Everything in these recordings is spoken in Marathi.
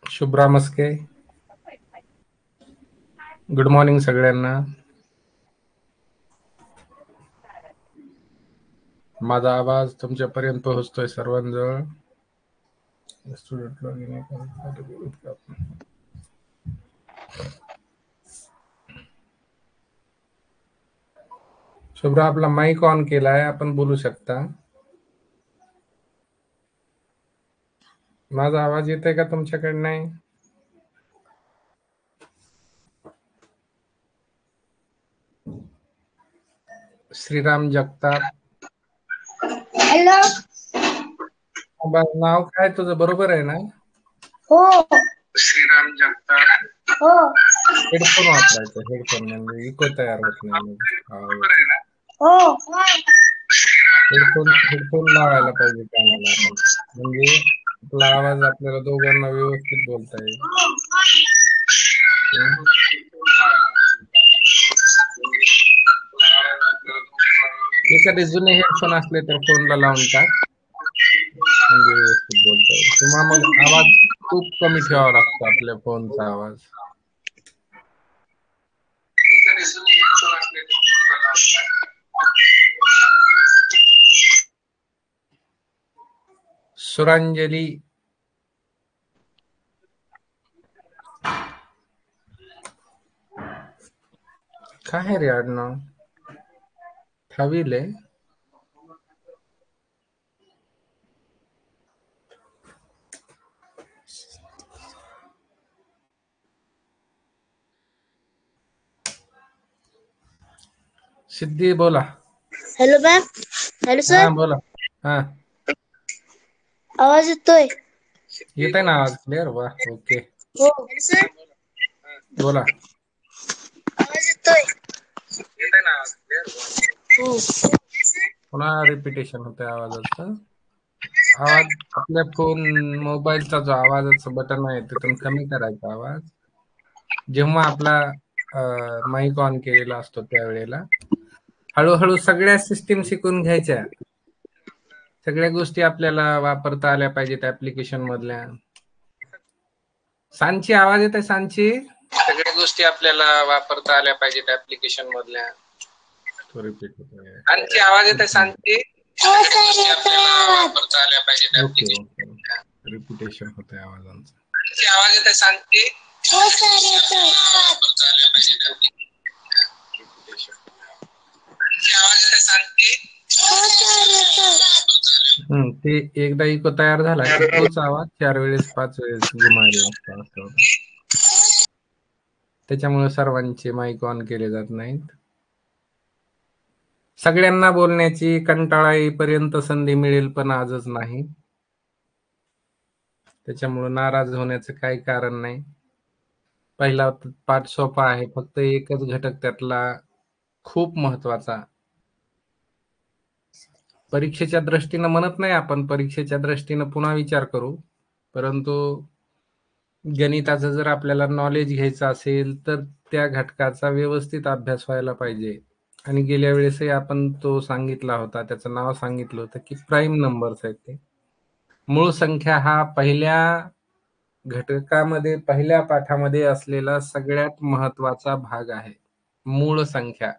शुभ्रा मस्के. गुड मॉर्निंग सगळ्यांना. माझा आवाज तुमच्यापर्यंत पोहोचतोय सर्वांजवळ. स्टुडंट लॉगिन आहे. शुभ्रा आपला माईक ऑन केलाय, आपण बोलू शकता. माझा आवाज येतोय का तुमच्याकडनं? श्रीराम जगताप. हॅलो. नाव काय तुझं, बरोबर आहे ना? हो. श्रीराम जगताप. हो. हेडफोन वापरायचं, हेडफोन म्हणजे इको तयार होत नाही. हो. हेडफोन लावायला पाहिजे कानाला आपण, म्हणजे आपला आवाज आपल्याला दोघांना व्यवस्थित बोलता येईल. एखादे जुने हेडफोन असले तर फोनला लावून टाक, म्हणजे व्यवस्थित बोलता येईल. किंवा मग आवाज खूप कमी ठेवावा लागतो आपल्या फोनचा आवाज. सुरांजली. काय रे आडनाव? ठविले. सिद्धी बोला. Hello ma'am. Hello sir. हा बोला. हा आवाज येतोय? येतोय ना आवाज क्लिअर? वा, ओके. हो. सर बोला. आवाज येतोय? येतोय ना आवाज क्लिअर? हो. पुन्हा रिपिटेशन होतंय आवाजाचं. आवाज आपल्या फोन मोबाईलचा जो आवाजाचं बटन आहे तिथून कमी करायचा आवाज. जेव्हा आपला माईक ऑन केलेला असतो त्यावेळेला हळूहळू सगळ्या सिस्टीम शिकून घ्यायच्या. सगळ्या गोष्टी आपल्याला वापरता आल्या पाहिजेत ऍप्लिकेशन मधल्या. सांची आवाज येत आहे? सांची. सगळ्या गोष्टी आपल्याला वापरता आल्या पाहिजेत ऍप्लिकेशन मधल्या. तो रिपीट होतोय. सांची आवाज येत आहे? सांची. वापरता आल्या पाहिजेत ऍप्लिकेशन. रिपिटेशन होतंय आवाजांचं. सांची आवाज येत आहे? सांची. ते एकदा इको तयार झाला की तोच आवाज 4 वेळेस 5 वेळेस घुमायला लागतो असं. त्याच्यामुळे सर्वांचे माईक ऑन केले जात नाहीत. सगळ्यांना बोलण्याची कंटाळा येईपर्यंत संधी मिळेल, पण आजच नाही. त्याच्यामुळे नाराज होण्याचं काही कारण नाही. पहिला पाठ सोपा आहे, फक्त एकच घटक त्यातला खूप महत्वाचा. परीक्षेच्या दृष्टीनं म्हणत नाही आपण, परीक्षेच्या दृष्टीनं पुन्हा विचार करू, परंतु गणिताचं जर आपल्याला नॉलेज घ्यायचं असेल तर त्या घटकाचा व्यवस्थित अभ्यास व्हायला पाहिजे. आणि गेल्या वेळेसही आपण तो सांगितला होता, त्याचं नाव सांगितलं होतं की प्राईम नंबर्स आहेत ते. मूळ संख्या हा पहिल्या घटकामध्ये, पहिल्या पाठामध्ये असलेला सगळ्यात महत्वाचा भाग आहे. मूळ संख्या,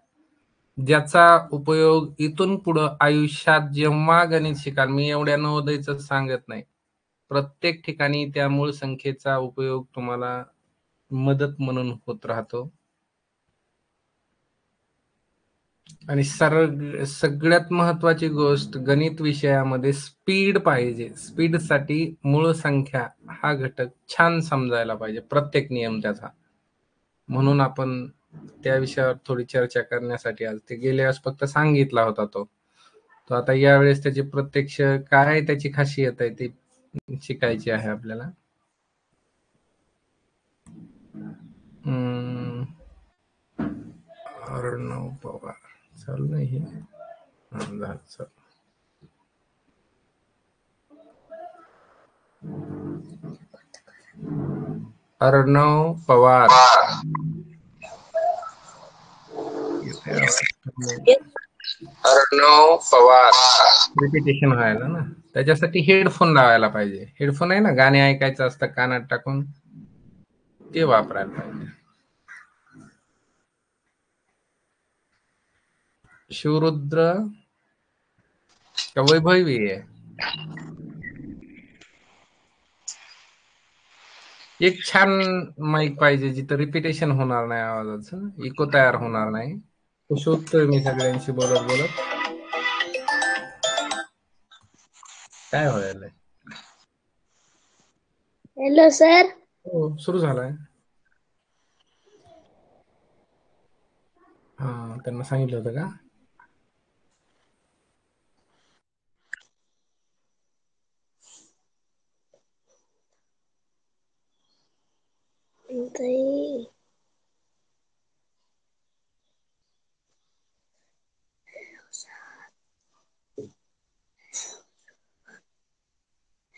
ज्याचा उपयोग इथून पुढं आयुष्यात जेव्हा गणित शिकाल, मी एवढ्या नवोदयचं सांगत नाही, प्रत्येक ठिकाणी त्या मूळ संख्येचा उपयोग तुम्हाला मदत म्हणून होत राहतो. आणि सगळ्यात महत्वाची गोष्ट गणित विषयामध्ये स्पीड पाहिजे. स्पीडसाठी मूळ संख्या हा घटक छान समजायला पाहिजे, प्रत्येक नियम त्याचा. म्हणून आपण त्या विषयावर थोडी चर्चा करण्यासाठी आज, ते गेल्या वेळेस फक्त सांगितला होता तो आता यावेळेस त्याची प्रत्यक्ष काय त्याची खासियत आहे ती शिकायची आहे आपल्याला. अर्णव पवार चालू नाही. अर्णव पवार. अर्णव पवार रिपिटेशन व्हायला ना. त्याच्यासाठी हेडफोन लावायला पाहिजे. हेडफोन आहे ना, गाणे ऐकायचं असतं कानात टाकून, ते वापरायला पाहिजे. शिवरुद्र का वैभवी आहे? एक छान माईक पाहिजे जिथं रिपिटेशन होणार नाही, आवाजाचं इको तयार होणार नाही. तो शोधतोय मी सगळ्यांशी बोलत बोलत. काय व्हायला? Hello sir. हो, सुरू झालाय. हा, त्यांना सांगितलं होतं का?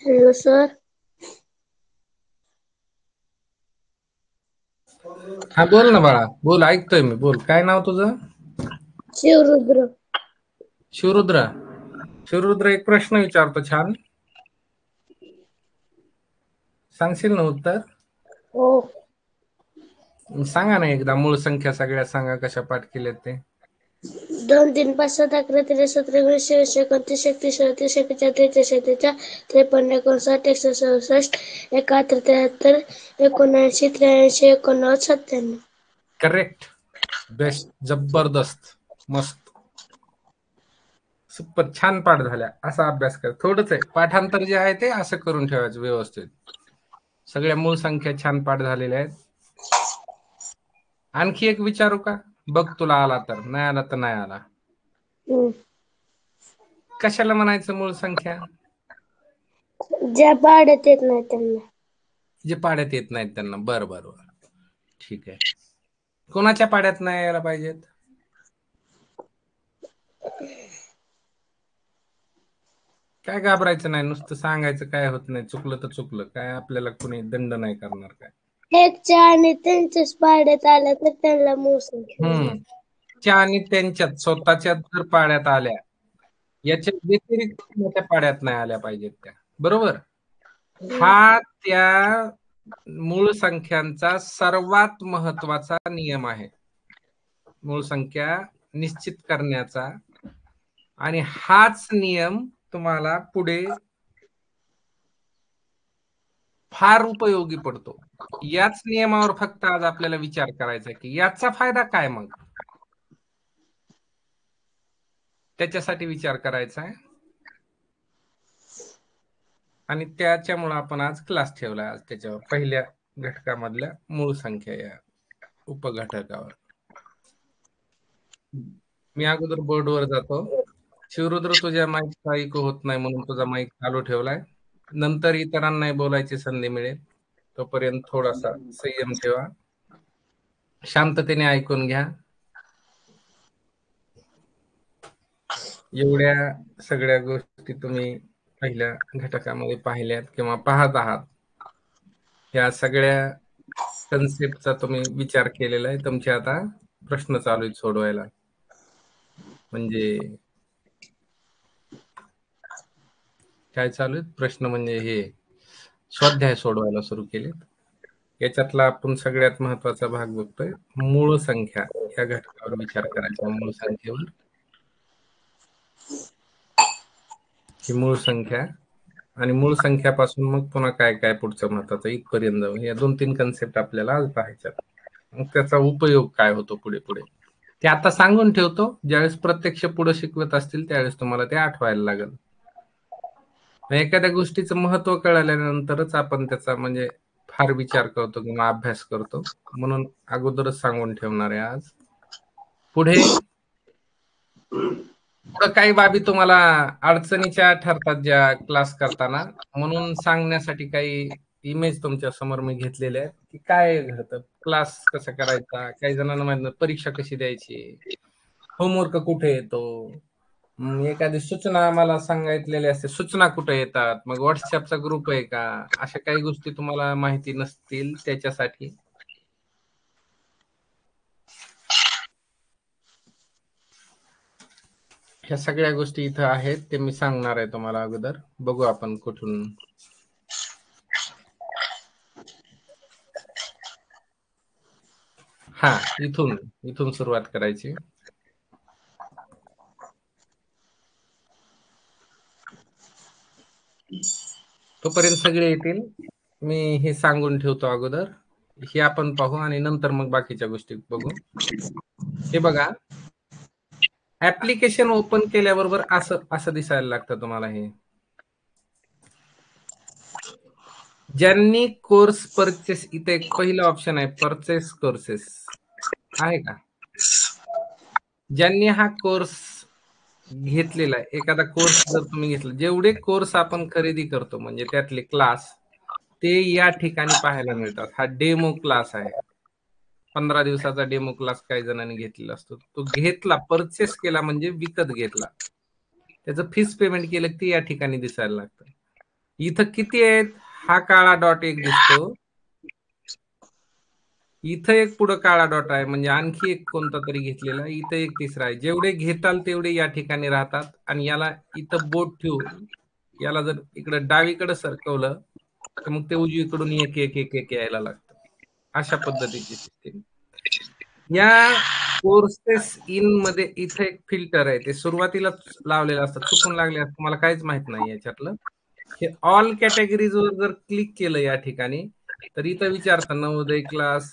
Hello sir. हा, बोल ना बाळा, बोल, ऐकतोय मी, बोल. काय नाव तुझं? शिवरुद्र. शिवरुद्र. शिवरुद्र, एक प्रश्न विचारतो छान, सांगशील ना उत्तर? हो. सांगा ना एकदा, मूळ संख्या सगळ्या सांगा कशा पाठ केल्यात ते. 2, 3, 5, 7, 11, 13, 17, 19, 20, 21, 31, 32, 33, 34, 53, 59, 61, 67, 71, 73, 79, 83, 89, 97. करेक्ट. बेस्ट. जबरदस्त. मस्त. सुपर. छान पाठ झाल्या. असा अभ्यास कर. थोडंच आहे पाठांतर जे आहे ते असं करून ठेवायचं व्यवस्थित. सगळ्या मूळ संख्या छान पाठ झालेल्या आहेत. आणखी एक विचारू का? बघ तुला आला तर, नाही आला तर नाही आला. कशाला म्हणायचं मूळ संख्या? ज्या पाड्यात येत नाही त्यांना. जे पाड्यात येत नाहीत त्यांना. बरं बरं बरं, ठीक आहे. कोणाच्या पाड्यात नाही यायला पाहिजेत? काय घाबरायचं नाही, नुसतं सांगायचं, काय होत नाही. चुकलं तर चुकलं, काय आपल्याला कोणी दंड नाही करणार काय. एकच्या आणि त्यांच्याच पाड्यात आल्या तर त्यांना मूळ संख्या म्हणतात. च्या आणि त्यांच्यात स्वतःच्या जर पाड्यात आल्या, याच्या व्यतिरिक्त कोणाच्या पाड्यात नाही आल्या पाहिजेत त्या. बरोबर. हा त्या मूळ संख्यांचा सर्वात महत्वाचा नियम आहे, मूळ संख्या निश्चित करण्याचा. आणि हाच नियम तुम्हाला पुढे फार उपयोगी पडतो. याच नियमावर फक्त आज आपल्याला विचार करायचा की याचा फायदा काय, मग त्याच्यासाठी विचार करायचा आहे. आणि त्याच्यामुळे आपण आज क्लास ठेवला, आज त्याच्यावर पहिल्या घटकामधल्या मूळ संख्या या उपघटकावर. मी अगोदर बोर्डवर जातो. शिवरुद्र, तुझ्या माईकचा इको होत नाही म्हणून तुझा माईक चालू ठेवलाय. नंतर इतरांनाही बोलायची संधी मिळेल, तोपर्यंत थोडासा संयम ठेवा, शांततेने ऐकून घ्या. एवढ्या सगळ्या गोष्टी तुम्ही पहिल्या घटकामध्ये पाहिल्यात किंवा पाहत आहात. या सगळ्या कन्सेप्टचा तुम्ही विचार केलेला आहे. तुमचे आता प्रश्न चालू आहेत सोडवायला. म्हणजे काय चालू आहेत प्रश्न? म्हणजे हे स्वाध्याय सोडवायला सुरू केलेत. याच्यातला आपण सगळ्यात महत्वाचा भाग बघतोय, मूळ संख्या या घटकावर विचार करायचा. मूळ संख्येवर, ही मूळ संख्या आणि मूळ संख्यापासून मग पुन्हा काय काय पुढचं महत्वाचं इथपर्यंत, या 2-3 कन्सेप्ट आपल्याला आज पाहायच्यात. मग त्याचा उपयोग काय होतो पुढे पुढे ते आता सांगून ठेवतो. ज्यावेळेस प्रत्यक्ष पुढे शिकवत असतील त्यावेळेस तुम्हाला ते आठवायला लागेल. एखाद्या गोष्टीचं महत्व कळाल्यानंतरच आपण त्याचा म्हणजे फार विचार करतो किंवा अभ्यास करतो. म्हणून अगोदरच सांगून ठेवणार आहे आज. पुढे काही बाबी तुम्हाला अडचणीच्या ठरतात ज्या क्लास करताना, म्हणून सांगण्यासाठी काही इमेज तुमच्या समोर मी घेतलेले आहेत की काय घडतं, क्लास कसा करायचा, काही जणांना माहित नाही, परीक्षा कशी द्यायची, होमवर्क कुठे येतो, एखादी सूचना आम्हाला सांगितलेली असते, सूचना कुठे येतात, मग व्हॉट्सअपचा ग्रुप आहे का, अशा काही गोष्टी तुम्हाला माहिती नसतील त्याच्यासाठी ह्या सगळ्या गोष्टी इथं आहेत, ते मी सांगणार आहे तुम्हाला अगोदर. बघू आपण कुठून. हा, इथून इथून सुरुवात करायची. तोपर्यंत सगळे येतील. मी हे सांगून ठेवतो अगोदर. हे आपण पाहू आणि नंतर मग बाकीच्या गोष्टी बघू. हे बघा, ऍप्लिकेशन ओपन केल्याबरोबर असं असं दिसायला लागतं तुम्हाला. हे ज्यांनी कोर्स परचेस, इथे एक पहिलं ऑप्शन आहे परचेस कोर्सेस, आहे का? ज्यांनी हा कोर्स घेतलेला आहे, एखादा कोर्स जर तुम्ही घेतला, जेवढे कोर्स आपण खरेदी करतो म्हणजे त्यातले क्लास, ते या ठिकाणी पाहायला मिळतात. हा डेमो क्लास आहे. 15 दिवसाचा डेमो क्लास काही जणांनी घेतलेला असतो. तो घेतला, परचेस केला म्हणजे विकत घेतला, त्याचं फीस पेमेंट केलं की या ठिकाणी दिसायला लागतं. इथं किती आहेत? हा काळा डॉट एक दिसतो, इथं एक पुढं काळा डॉट आहे म्हणजे आणखी एक कोणता तरी घेतलेला, इथं एक तिसरा आहे. जेवढे घेताल तेवढे या ठिकाणी राहतात. आणि याला इथं बोट ठेवून याला जर इकडं डावीकडे सरकवलं तर मग ते उजवीकडून एक एक एक एक यायला लागतं. अशा पद्धतीची सिस्टीम. या कोर्सेस इन मध्ये इथे एक फिल्टर आहे, ते सुरुवातीलाच लावलेलं असतं. चुकून लागले असतं, मला काहीच माहित नाही याच्यातलं. हे ऑल कॅटेगरीजवर जर क्लिक केलं या ठिकाणी, तर इथं विचारतं नवोदय क्लास,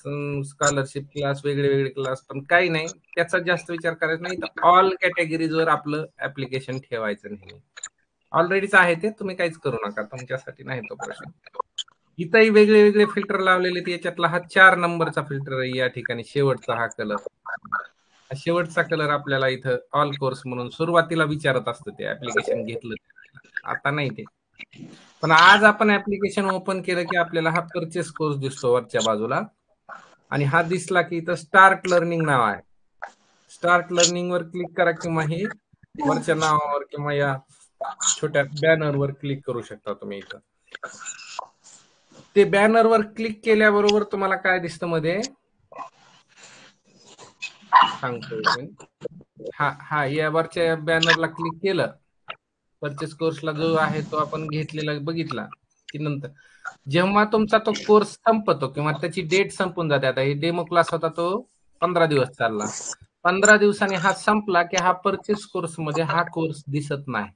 स्कॉलरशिप क्लास, वेगळे वेगळे क्लास, पण काही नाही, त्याचा जास्त विचार करायचा नाही. तर ऑल कॅटेगरीजवर आपलं ऍप्लिकेशन ठेवायचं नेहमी. ऑलरेडीच आहे ते, तुम्ही काहीच करू नका, तुमच्यासाठी नाही तो प्रश्न. इथंही वेगळे वेगळे फिल्टर लावलेले, याच्यातला हा 4 नंबरचा फिल्टर आहे या ठिकाणी, शेवटचा हा कलर. शेवटचा कलर आपल्याला इथं ऑल कोर्स म्हणून सुरुवातीला विचारत असतं ते ऍप्लिकेशन घेतलं. आता नाही ते. पण आज आपण ऍप्लिकेशन ओपन केलं की आपल्याला हा परचेस कोर्स दिसतो वरच्या बाजूला. आणि हा दिसला की इथं स्टार्ट लर्निंग नाव आहे. स्टार्ट लर्निंग वर क्लिक करा, किंवा हे वरच्या नावावर किंवा या छोट्या बॅनरवर क्लिक करू शकता तुम्ही. इथं ते बॅनरवर क्लिक केल्याबरोबर तुम्हाला काय दिसतं मध्ये, सांगतो एक मिनिट. हा हा, या वरच्या बॅनरला क्लिक केलं, परचेस कोर्सला जो आहे तो आपण घेतलेला बघितला की नंतर जेव्हा तुमचा तो कोर्स संपतो किंवा त्याची डेट संपून जाते, आता हे डेमो क्लास होता तो 15 दिवस चालला, 15 दिवसांनी हा संपला की हा परचेस कोर्स मध्ये हा कोर्स दिसत नाही.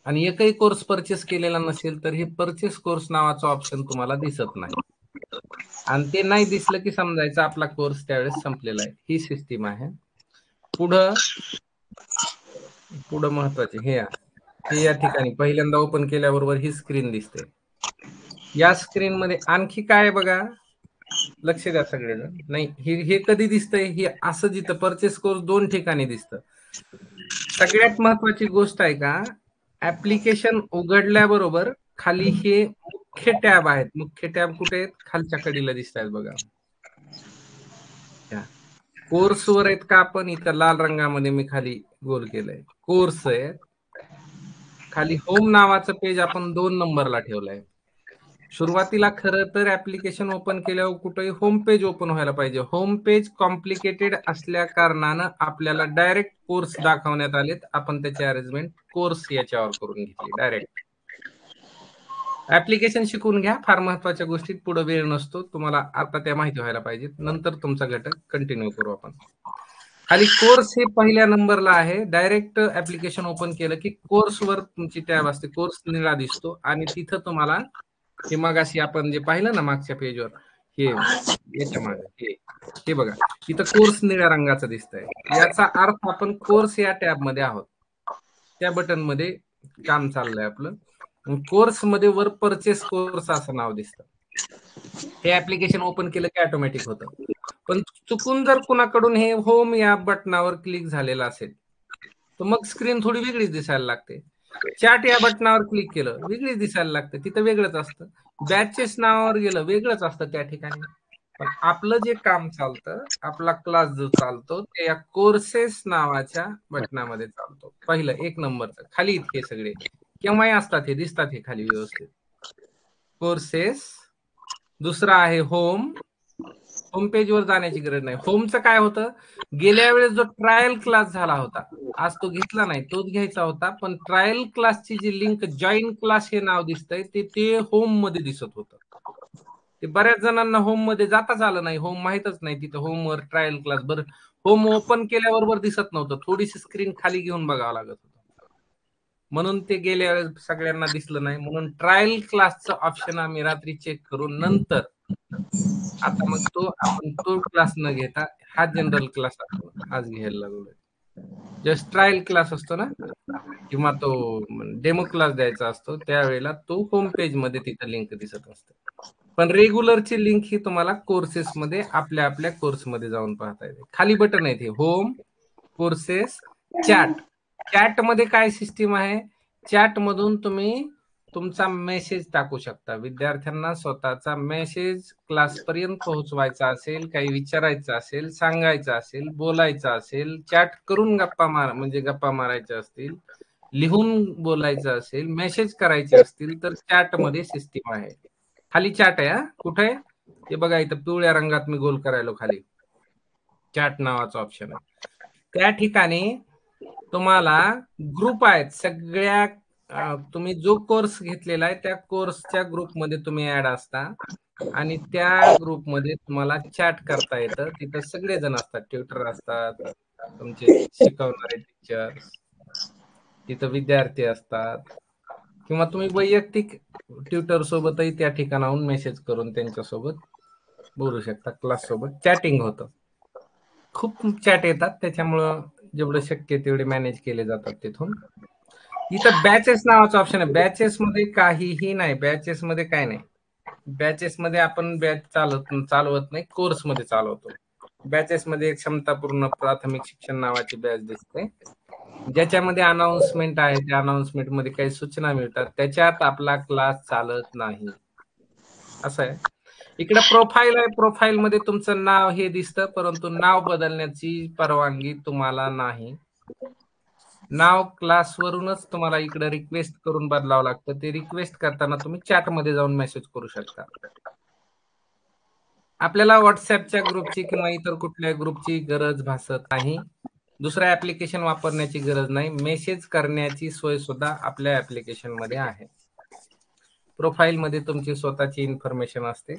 आणि एकही कोर्स परचेस केलेला नसेल तर हे परचेस कोर्स नावाचं ऑप्शन तुम्हाला दिसत नाही. आणि ते नाही दिसलं की समजायचं आपला कोर्स त्यावेळेस संपलेला आहे. ही सिस्टीम आहे. पुढं पुढं महत्वाचे हे या ठिकाणी पहिल्यांदा ओपन केल्याबरोबर ही स्क्रीन दिसते. या स्क्रीन मध्ये आणखी काय बघा, लक्ष द्या सगळेजण. नाही, हे कधी दिसतंय? हे असं जिथं परचेस कोर्स 2 ठिकाणी दिसतं. सगळ्यात महत्वाची गोष्ट आहे का, ऍप्लिकेशन उघडल्याबरोबर खाली हे मुख्य टॅब आहेत. मुख्य टॅब कुठे आहेत? खालच्या कडीला दिसत आहेत बघा. कोर्सवर आहेत का? आपण इथं लाल रंगामध्ये मी खाली गोल केलंय, कोर्स आहे. खाली होम नावाचं पेज आपण 2 नंबरला ठेवलंय. सुरुवातीला खरं तर ऍप्लिकेशन ओपन केल्यावर कुठेही होम पेज ओपन व्हायला पाहिजे. होम पेज कॉम्प्लिकेटेड असल्या कारणानं आपल्याला डायरेक्ट कोर्स दाखवण्यात आलेत. आपण त्याची अरेंजमेंट कोर्स याच्यावर करून घेतली डायरेक्ट. ऍप्लिकेशन शिकून घ्या, फार महत्वाच्या गोष्टीत पुढे वेळ नसतो तुम्हाला, आता त्या माहिती व्हायला पाहिजेत. नंतर तुमचा घटक कंटिन्यू करू आपण. खाली कोर्स हे पहिल्या नंबरला आहे. डायरेक्ट ऍप्लिकेशन ओपन केलं की कोर्सवर तुमची टॅब असते, कोर्स निळा दिसतो आणि तिथं तुम्हाला हे मगाशी आपण जे पाहिलं ना मागच्या पेजवर, हे याच्या मागे हे बघा, इथं कोर्स निळ्या रंगाचा दिसतंय. याचा अर्थ आपण कोर्स या टॅब मध्ये आहोत, त्या बटन मध्ये काम चाललंय आपलं. कोर्स मध्ये वर परचेस कोर्स असं नाव दिसतं. हे ऍप्लिकेशन ओपन केलं की ऑटोमॅटिक होतं. पण चुकून जर कुणाकडून हे होम या बटनावर क्लिक झालेलं असेल तर मग स्क्रीन थोडी वेगळीच दिसायला लागते. चॅट या बटनावर क्लिक केलं, वेगळीच दिसायला लागते, तिथं वेगळंच असतं. बॅचेस नावावर गेलं, वेगळंच असतं त्या ठिकाणी. पण आपलं जे काम चालतं, आपला क्लास जो चालतो, ते या कोर्सेस नावाच्या बटनामध्ये चालतो. पहिलं 1 नंबरचं खाली हे सगळे केव्हाही असतात, हे दिसतात हे खाली व्यवस्थित. कोर्सेस, दुसरा आहे होम. होम पेजवर जाण्याची गरज नाही. होमचं काय होतं, गेल्या वेळेस जो ट्रायल क्लास झाला होता, आज तो घेतला नाही, तोच घ्यायचा होता. पण ट्रायल क्लासची जी लिंक जॉईन क्लास हे नाव दिसतंय ते होम मध्ये दिसत होतं. ते बऱ्याच जणांना होम मध्ये जाताच आलं नाही, होम माहीतच नाही तिथं होमवर ट्रायल क्लास. बरं, होम ओपन केल्याबरोबर दिसत नव्हतं, थोडीशी स्क्रीन खाली घेऊन बघावं लागत होतं. म्हणून ते गेल्या वेळेस सगळ्यांना दिसलं नाही. म्हणून ट्रायल क्लासचं ऑप्शन आम्ही रात्री चेक करून नंतर आता मग आपण तो क्लास न घेता हा जनरल क्लास आपण आज घ्यायला लागलोय. जस्ट ट्रायल क्लास असतो ना, किंवा तो डेमो क्लास द्यायचा असतो, त्यावेळेला तो होम पेज मध्ये तिथं लिंक दिसत असते. पण रेग्युलरची लिंक ही तुम्हाला कोर्सेसमध्ये आपल्या आपल्या कोर्समध्ये जाऊन पाहता येते. खाली बटन आहे ते होम, कोर्सेस, चॅट. चॅट मध्ये काय सिस्टीम आहे, चॅट मधून तुम्ही तुमचा मेसेज टाकू शकता. विद्यार्थ्यांना स्वतःचा मेसेज क्लासपर्यंत पोहोचवायचा असेल, काही विचारायचं असेल, सांगायचं असेल, बोलायचं असेल, चॅट करून म्हणजे गप्पा मारायच्या असतील, लिहून बोलायचं असेल, मेसेज करायचे असतील, तर चॅटमध्ये सिस्टीम आहे. खाली चॅट आहे. कुठे आहे ते बघा, इथं पिवळ्या रंगात मी गोल करायलो खाली चॅट नावाचा ऑप्शन आहे. त्या ठिकाणी तुम्हाला ग्रुप आहेत सगळ्या, तुम्ही जो कोर्स घेतलेला आहे त्या कोर्सच्या ग्रुपमध्ये तुम्ही ऍड असता आणि त्या ग्रुपमध्ये तुम्हाला चॅट करता येतं. तिथं सगळेजण असतात, ट्युटर असतात, तुमचे शिकवणारे टीचर्स, तिथं विद्यार्थी असतात, किंवा तुम्ही वैयक्तिक ट्युटर सोबतही त्या ठिकाणाहून मेसेज करून त्यांच्यासोबत बोलू शकता. क्लास सोबत चॅटिंग होतं. खूप चॅट येतात, त्याच्यामुळं जेवढं शक्य तेवढे मॅनेज केले जातात तिथून. इथं बॅचेस नावाचा ऑप्शन आहे. बॅचेस मध्ये काहीही नाही, बॅचेस मध्ये काय नाही. बॅचेस मध्ये आपण बॅच चालवत नाही, कोर्स मध्ये चालवतो. बॅचेस मध्ये एक क्षमतापूर्ण प्राथमिक शिक्षण नावाची बॅच दिसते, ज्याच्यामध्ये अनाउन्समेंट आहे. त्या अनाउन्समेंट मध्ये काही सूचना मिळतात, त्याच्यात आपला क्लास चालत नाही. असं आहे. इकडे प्रोफाईल आहे, प्रोफाईल मध्ये तुमचं नाव हे दिसतं, परंतु नाव बदलण्याची परवानगी तुम्हाला नाही. नाव क्लासवरूनच तुम्हाला इकडे रिक्वेस्ट करून बदलावं लागतं. ते रिक्वेस्ट करताना तुम्ही चॅटमध्ये जाऊन मेसेज करू शकता. आपल्याला व्हॉट्सअपच्या ग्रुपची किंवा इतर कुठल्याही ग्रुपची गरज भासत नाही. दुसऱ्या ऍप्लिकेशन वापरण्याची गरज नाही. मेसेज करण्याची सोय सुद्धा आपल्या ऍप्लिकेशन मध्ये आहे. प्रोफाईल मध्ये तुमची स्वतःची इन्फॉर्मेशन असते.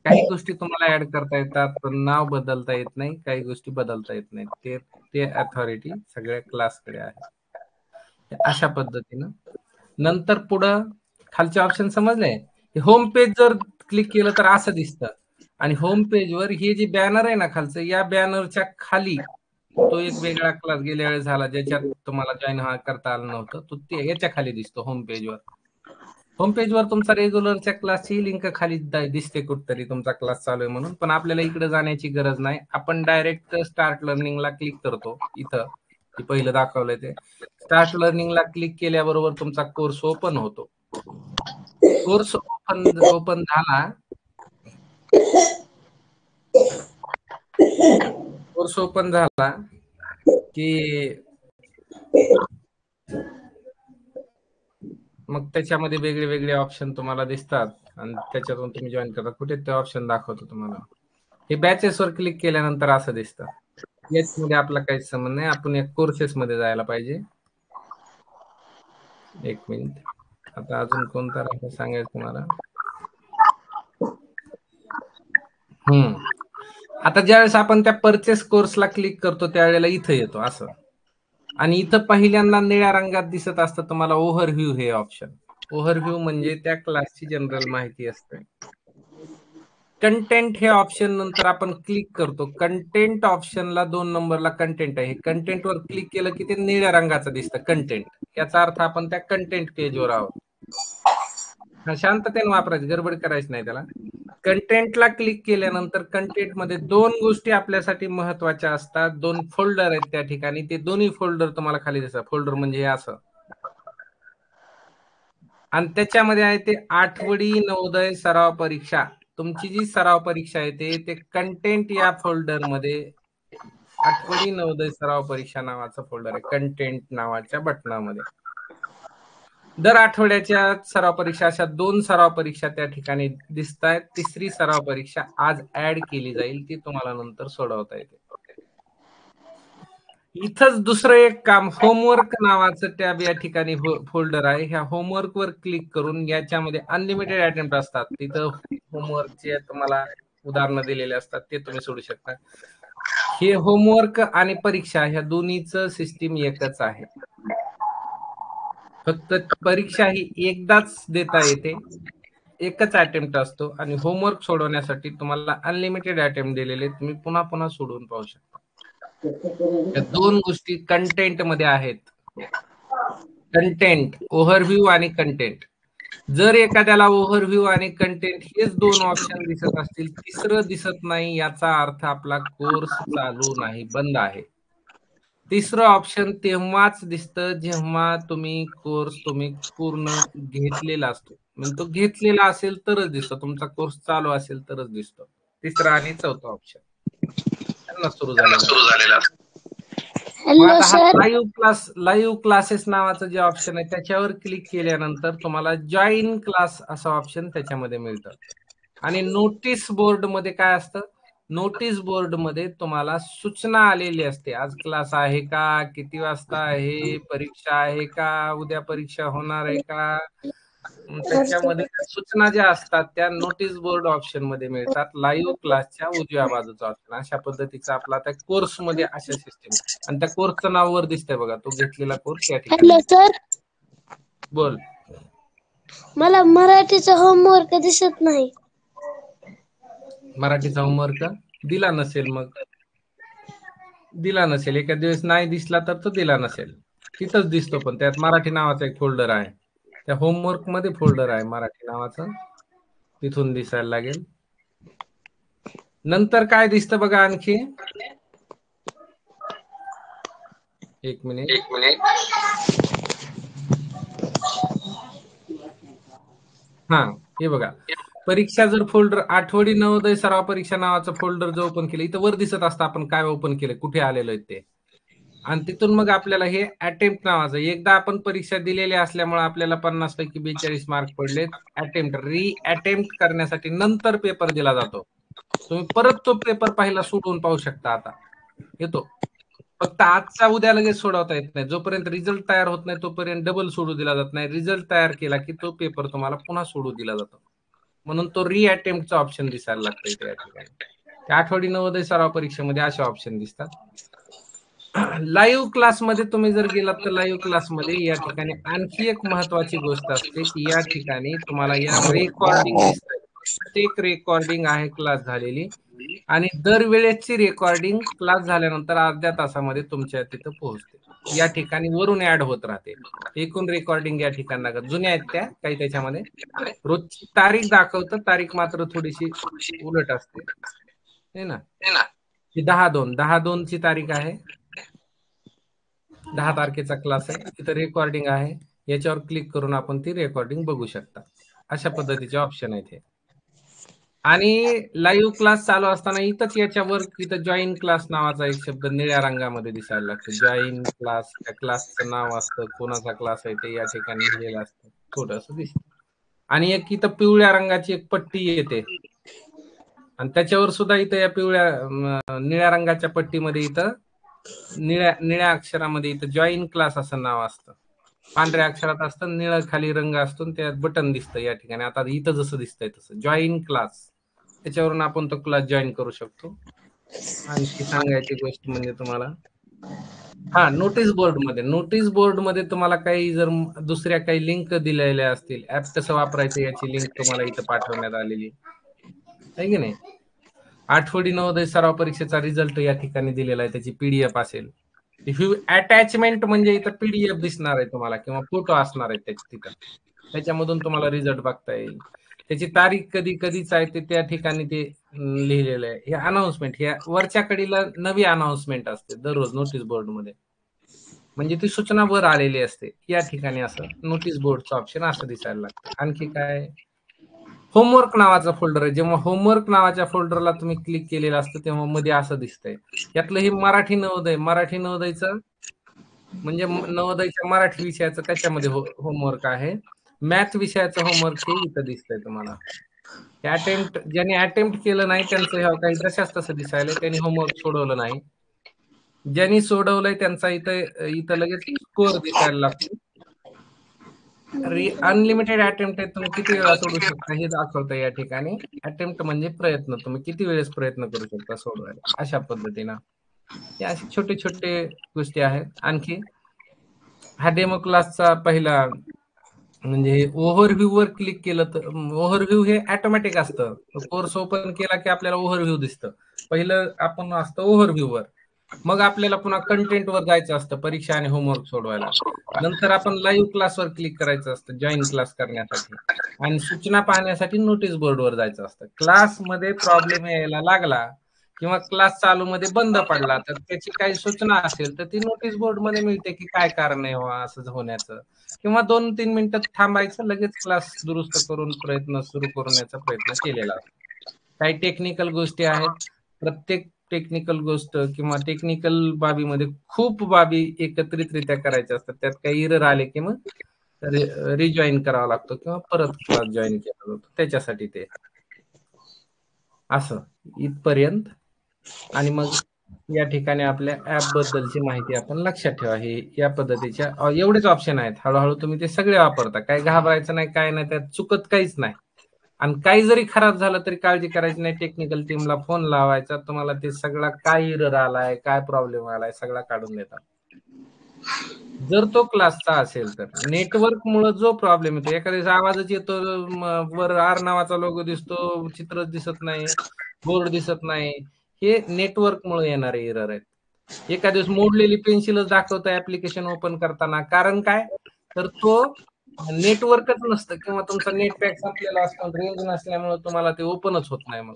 काही गोष्टी तुम्हाला ऍड करता येतात, पण नाव बदलता येत नाही, काही गोष्टी बदलता येत नाहीत. ते अथॉरिटी सगळ्या क्लासकडे आहे. अशा पद्धतीनं नंतर पुढं खालचे ऑप्शन समजले. होम पेज जर क्लिक केलं तर असं दिसतं, आणि होम पेजवर हे जे बॅनर आहे ना खालचं, या बॅनरच्या खाली तो एक वेगळा क्लास गेल्या वेळेस झाला ज्याच्यात तुम्हाला जॉईन करता आलं नव्हतं, तो ते याच्या खाली दिसतो होम पेजवर. होम पेजवर तुमचा रेग्युलरच्या क्लासची लिंक खाली दिसते कुठतरी, तुमचा क्लास चालू आहे म्हणून. पण आपल्याला इकडे जाण्याची गरज नाही. आपण डायरेक्ट स्टार्ट लर्निंगला क्लिक करतो. इथं ते पहिलं दाखवलंय ते स्टार्ट लर्निंगला क्लिक केल्याबरोबर तुमचा कोर्स ओपन होतो. कोर्स ओपन झाला, कोर्स ओपन झाला की मग त्याच्यामध्ये वेगळे वेगळे ऑप्शन तुम्हाला दिसतात, आणि त्याच्यातून तुम्ही जॉईन करता. कुठे ते ऑप्शन दाखवतो तुम्हाला. हे बॅचेसवर क्लिक केल्यानंतर असं दिसतं. याच्यामध्ये आपला काहीच संबंध नाही, आपण एक कोर्सेस मध्ये जायला पाहिजे. एक मिनिट, आता अजून कोणता राहिला सांगायचं तुम्हाला. आता ज्यावेळेस आपण त्या परचेस कोर्सला क्लिक करतो त्यावेळेला इथं येतो असं, आणि इथं पहिल्यांदा निळ्या रंगात दिसत असतं तुम्हाला ओव्हरव्ह्यू हे ऑप्शन. ओव्हरव्ह्यू म्हणजे त्या क्लासची जनरल माहिती असते. कंटेंट हे ऑप्शन नंतर आपण क्लिक करतो. कंटेंट ऑप्शनला 2 नंबरला कंटेंट आहे. कंटेंट वर क्लिक केलं की ते निळ्या रंगाचं दिसतं कंटेंट. याचा अर्थ आपण त्या कंटेंट पेजवर आहोत. शांततेने वापरायचं, गडबड करायची नाही त्याला. कंटेंटला क्लिक केल्यानंतर कंटेंट मध्ये 2 गोष्टी आपल्यासाठी महत्वाच्या असतात. 2 फोल्डर आहेत त्या ठिकाणी. ते दोन्ही फोल्डर तुम्हाला खाली दिसतात. फोल्डर म्हणजे हे असं, आणि त्याच्यामध्ये आहे ते आठवडी नवोदय सराव परीक्षा. तुमची जी सराव परीक्षा आहे ते कंटेंट या फोल्डर मध्ये, आठवडी नवोदय सराव परीक्षा नावाचा फोल्डर आहे कंटेंट नावाच्या बटनामध्ये. दर आठवड्याच्या सराव परीक्षा अशा 2 सराव परीक्षा त्या ठिकाणी दिसत आहेत. तिसरी सराव परीक्षा आज ऍड केली जाईल, ती तुम्हाला नंतर सोडवता येते. इथंच दुसरं एक काम, होमवर्क नावाचं टॅब या ठिकाणी फोल्डर आहे. ह्या होमवर्क वर क्लिक करून याच्यामध्ये अनलिमिटेड अटेम्प्ट असतात. तिथं होमवर्कचे तुम्हाला उदाहरणं दिलेले असतात, ते तुम्ही सोडू शकता. हे होमवर्क आणि परीक्षा ह्या दोन्हीचं सिस्टीम एकच आहे. फक्त परीक्षा ही एकदाच देता येते, एकच अटेम्प्ट असतो आणि होमवर्क सोडवण्यासाठी तुम्हाला अनलिमिटेड अटेम्प्ट दिलेले, तुम्ही पुन्हा पुन्हा सोडवून पाहू शकता. या 2 गोष्टी कंटेंट मध्ये आहेत. कंटेंट, ओव्हरव्ह्यू आणि कंटेंट. जर एखाद्याला ओव्हरव्ह्यू आणि कंटेंट हेच 2 ऑप्शन दिसत असतील, तिसरं दिसत नाही, याचा अर्थ आपला कोर्स चालू नाही, बंद आहे. तिसरं ऑप्शन तेव्हाच दिसतं जेव्हा कोर्स तुम्ही पूर्ण घेतलेला असतो. म्हणजे तो घेतलेला असेल तरच दिसतो, तुमचा कोर्स चालू असेल तरच दिसतो. तिसरा आणि चौथा ऑप्शन त्यांना सुरू झालेला. मग हॅलो आता हा सर. लाईव्ह क्लासेस नावाचं जे ऑप्शन आहे त्याच्यावर क्लिक केल्यानंतर तुम्हाला जॉईन क्लास असं ऑप्शन त्याच्यामध्ये मिळतं. आणि नोटीस बोर्ड मध्ये काय असतं, नोटीस बोर्ड मध्ये तुम्हाला सूचना आलेली असते, आज क्लास आहे का, किती वाजता आहे, परीक्षा आहे का, उद्या परीक्षा होणार आहे का. त्याच्यामध्ये सूचना ज्या असतात त्या नोटीस बोर्ड ऑप्शन मध्ये मिळतात. लाईव्ह क्लासच्या उजव्या बाजूचा ऑप्शन. अशा पद्धतीचा आपला त्या कोर्स मध्ये अशा सिस्टीम. आणि त्या कोर्सचं नाव वर दिसतंय बघा, तो घेतलेला कोर्स या ठिकाणी. हॅलो सर, बोल. मला मराठीचा होमवर्क दिसत नाही. मराठीचा होमवर्क दिला नसेल, मग दिला नसेल, एखाद दिवस नाही दिसला तर तो दिला नसेल. तिथंच दिसतो, पण त्यात मराठी नावाचा एक फोल्डर आहे, त्या होमवर्क मध्ये फोल्डर आहे मराठी नावाचं, तिथून दिसायला लागेल. नंतर काय दिसतं बघा आणखी, एक मिनिट. हा, हे बघा, परीक्षा जर फोल्डर, आठवडी नवोदय सराव परीक्षा नावाचं फोल्डर जर ओपन केलं, इथं वर दिसत असतं आपण काय ओपन केलं, कुठे आलेलो आहे ते. आणि तिथून मग आपल्याला हे अटेम्प्ट नावाचं, एकदा आपण परीक्षा दिलेली असल्यामुळे आपल्याला 50 पैकी 42 मार्क पडलेत. अटेम्प्ट, री अटेम्प्ट करण्यासाठी नंतर पेपर दिला जातो. तुम्ही परत तो पेपर पाहिला सोडवून पाहू शकता. आता येतो, फक्त आजचा उद्या लगेच सोडवता येत नाही. जोपर्यंत रिझल्ट तयार होत नाही तोपर्यंत डबल सोडू दिला जात नाही. रिझल्ट तयार केला की तो पेपर तुम्हाला पुन्हा सोडू दिला जातो. म्हणून तो री अटेम्प्टचा ऑप्शन दिसायला लागतं इथे या ठिकाणी. त्या आठवडी नवोदय सराव परीक्षेमध्ये असे ऑप्शन दिसतात. लाईव्ह क्लासमध्ये तुम्ही जर गेलात तर लाईव्ह क्लासमध्ये या ठिकाणी आणखी एक महत्वाची गोष्ट असते की या ठिकाणी तुम्हाला या रेकॉर्डिंग दिसतात. प्रत्येक रेकॉर्डिंग आहे क्लास झालेली, आणि दरवेळेची रेकॉर्डिंग क्लास झाल्यानंतर अर्ध्या तासामध्ये तुमच्या तिथं पोहोचते. या ठिकाणी वरून ऍड होत राहते. एकूण रेकॉर्डिंग या ठिकाणी लागत, जुन्या आहेत त्या काही, त्याच्यामध्ये रोजची तारीख दाखवतं, तारीख मात्र थोडीशी उलट असते, है ना. ही 10/2 ची तारीख आहे, 10 तारखेचा क्लास आहे. तिथं रेकॉर्डिंग आहे, याच्यावर क्लिक करून आपण ती रेकॉर्डिंग बघू शकता. अशा पद्धतीचे ऑप्शन आहेत हे. आणि लाईव्ह क्लास चालू असताना इथंच याच्यावर इथं जॉईन क्लास नावाचा एक शब्द निळ्या रंगामध्ये दिसायला लागतो. जॉईन क्लास, त्या क्लासचं नाव असतं, कोणाचा क्लास आहे ते या ठिकाणी लिहिलेलं असतं, छोटंसं दिसतं. आणि एक इथं पिवळ्या रंगाची एक पट्टी येते, आणि त्याच्यावर सुद्धा इथं या निळ्या रंगाच्या पट्टीमध्ये इथं निळ्या अक्षरामध्ये इथं जॉईन क्लास असं नाव असतं. पांढऱ्या अक्षरात असतं, निळं खाली रंग असतो, त्यात बटन दिसतं या ठिकाणी. आता इथं जसं दिसतंय तसं जॉईन क्लास, त्याच्यावरून आपण तो क्लास जॉईन करू शकतो. आणखी सांगायची गोष्ट म्हणजे तुम्हाला, हा, नोटीस बोर्ड मध्ये तुम्हाला काही जर दुसऱ्या काही लिंक दिलेल्या असतील, ऍप कसं वापरायचं याची लिंक तुम्हाला इथं पाठवण्यात आलेली आहे की नाही. आठवडी नवोदय सराव परीक्षेचा रिझल्ट या ठिकाणी दिलेला आहे, त्याची पीडीएफ असेल. अटॅचमेंट म्हणजे इथं पीडीएफ दिसणार आहे तुम्हाला, किंवा फोटो असणार आहे तिथं, त्याच्यामधून तुम्हाला रिझल्ट बघता येईल. त्याची तारीख कधी कधीच आहे ते त्या ठिकाणी ते लिहिलेलं आहे. हे अनाउन्समेंट, ह्या वरच्या कडीला नवी अनाउन्समेंट असते दररोज नोटीस बोर्ड मध्ये, म्हणजे ती सूचना वर आलेली असते. या ठिकाणी असं नोटीस बोर्डचं ऑप्शन असं दिसायला लागतं. आणखी काय, होमवर्क नावाचा फोल्डर आहे. जेव्हा होमवर्क नावाच्या फोल्डरला तुम्ही क्लिक केलेलं असतं तेव्हा मध्ये असं दिसतंय, यातलं हे मराठी नवोदयचं म्हणजे नवोदयच्या मराठी विषयाचं कशामध्ये होमवर्क आहे, मॅथ विषयाचं होमवर्क हे इथं दिसतंय तुम्हाला. ज्यांनी अटेम्प्ट केलं नाही त्यांचं हे काही जशाच तसं दिसायलंय, त्यांनी होमवर्क सोडवलं नाही. ज्यांनी सोडवलंय त्यांचा इथं इथं लगेच स्कोअर दिसायला लागतो. अनलिमिटेड अटेम्प्ट आहे, तुम्ही किती वेळा सोडू शकता हे दाखवतं या ठिकाणी. अटेम्प्ट म्हणजे प्रयत्न, तुम्ही किती वेळेस प्रयत्न करू शकता सोडवायला, अशा पद्धतीनं. हे असे छोटे छोटे गोष्टी आहेत. आणखी हा डेमो क्लासचा पहिला म्हणजे ओव्हरव्ह्यू वर क्लिक केलं तर, ओव्हरव्ह्यू हे ऑटोमॅटिक असतं. कोर्स ओपन केला की आपल्याला ओव्हरव्ह्यू दिसतं. पहिलं आपण असतं ओव्हरव्ह्यू वर, मग आपल्याला पुन्हा कंटेंट वर जायचं असतं परीक्षा आणि होमवर्क सोडवायला. नंतर आपण लाईव्ह क्लासवर क्लिक करायचं असतं जॉईन क्लास करण्यासाठी, आणि सूचना पाहण्यासाठी नोटीस बोर्डवर जायचं असतं. क्लासमध्ये प्रॉब्लेम यायला लागला किंवा क्लास चालू मध्ये बंद पडला तर त्याची काही सूचना असेल तर ती नोटीस बोर्डमध्ये मिळते की काय कारण आहे असं होण्याचं, किंवा 2-3 मिनिटं थांबायचं, लगेच क्लास दुरुस्त करून प्रयत्न सुरू करण्याचा प्रयत्न केलेला असतो. काही टेक्निकल गोष्टी आहेत. प्रत्येक टेक्निकल गोष्ट किंवा टेक्निकल बाबीमध्ये खूप बाबी एकत्रितरित्या करायच्या असतात. त्यात काही एरर आले की मग रिजॉईन करावा लागतो किंवा परत क्लास जॉईन केला जातो. त्याच्यासाठी ते असं इथपर्यंत. आणि मग या ठिकाणी आपल्या ऍप बद्दलची माहिती आपण लक्षात ठेवा. हे या पद्धतीच्या एवढेच ऑप्शन आहेत. हळूहळू तुम्ही ते सगळे वापरता, काही घाबरायचं नाही, काय नाही, त्यात चुकत काहीच नाही. आणि काही जरी खराब झालं तरी काळजी करायची नाही, टेक्निकल टीमला फोन लावायचा, तुम्हाला ते सगळा काय एरर आलाय, काय प्रॉब्लेम आलाय सगळा काढून देतात. जर तो क्लासचा असेल तर नेटवर्क मुळे जो प्रॉब्लेम येतो, एखाद्या आवाजच येतो, वर आर नावाचा लोगो दिसतो, चित्रच दिसत नाही, बोर्ड दिसत नाही, हे नेटवर्क मुळे येणारे एरर आहेत. एखाद्या दिवस मोडलेली पेन्सिलच दाखवतं ऍप्लिकेशन ओपन करताना, कारण काय, तर तो नेटवर्कच नसतं किंवा तुमचा नेट पॅक संपलेला असतो, रेंज नसल्यामुळे तुम्हाला ते ओपनच होत नाही. मग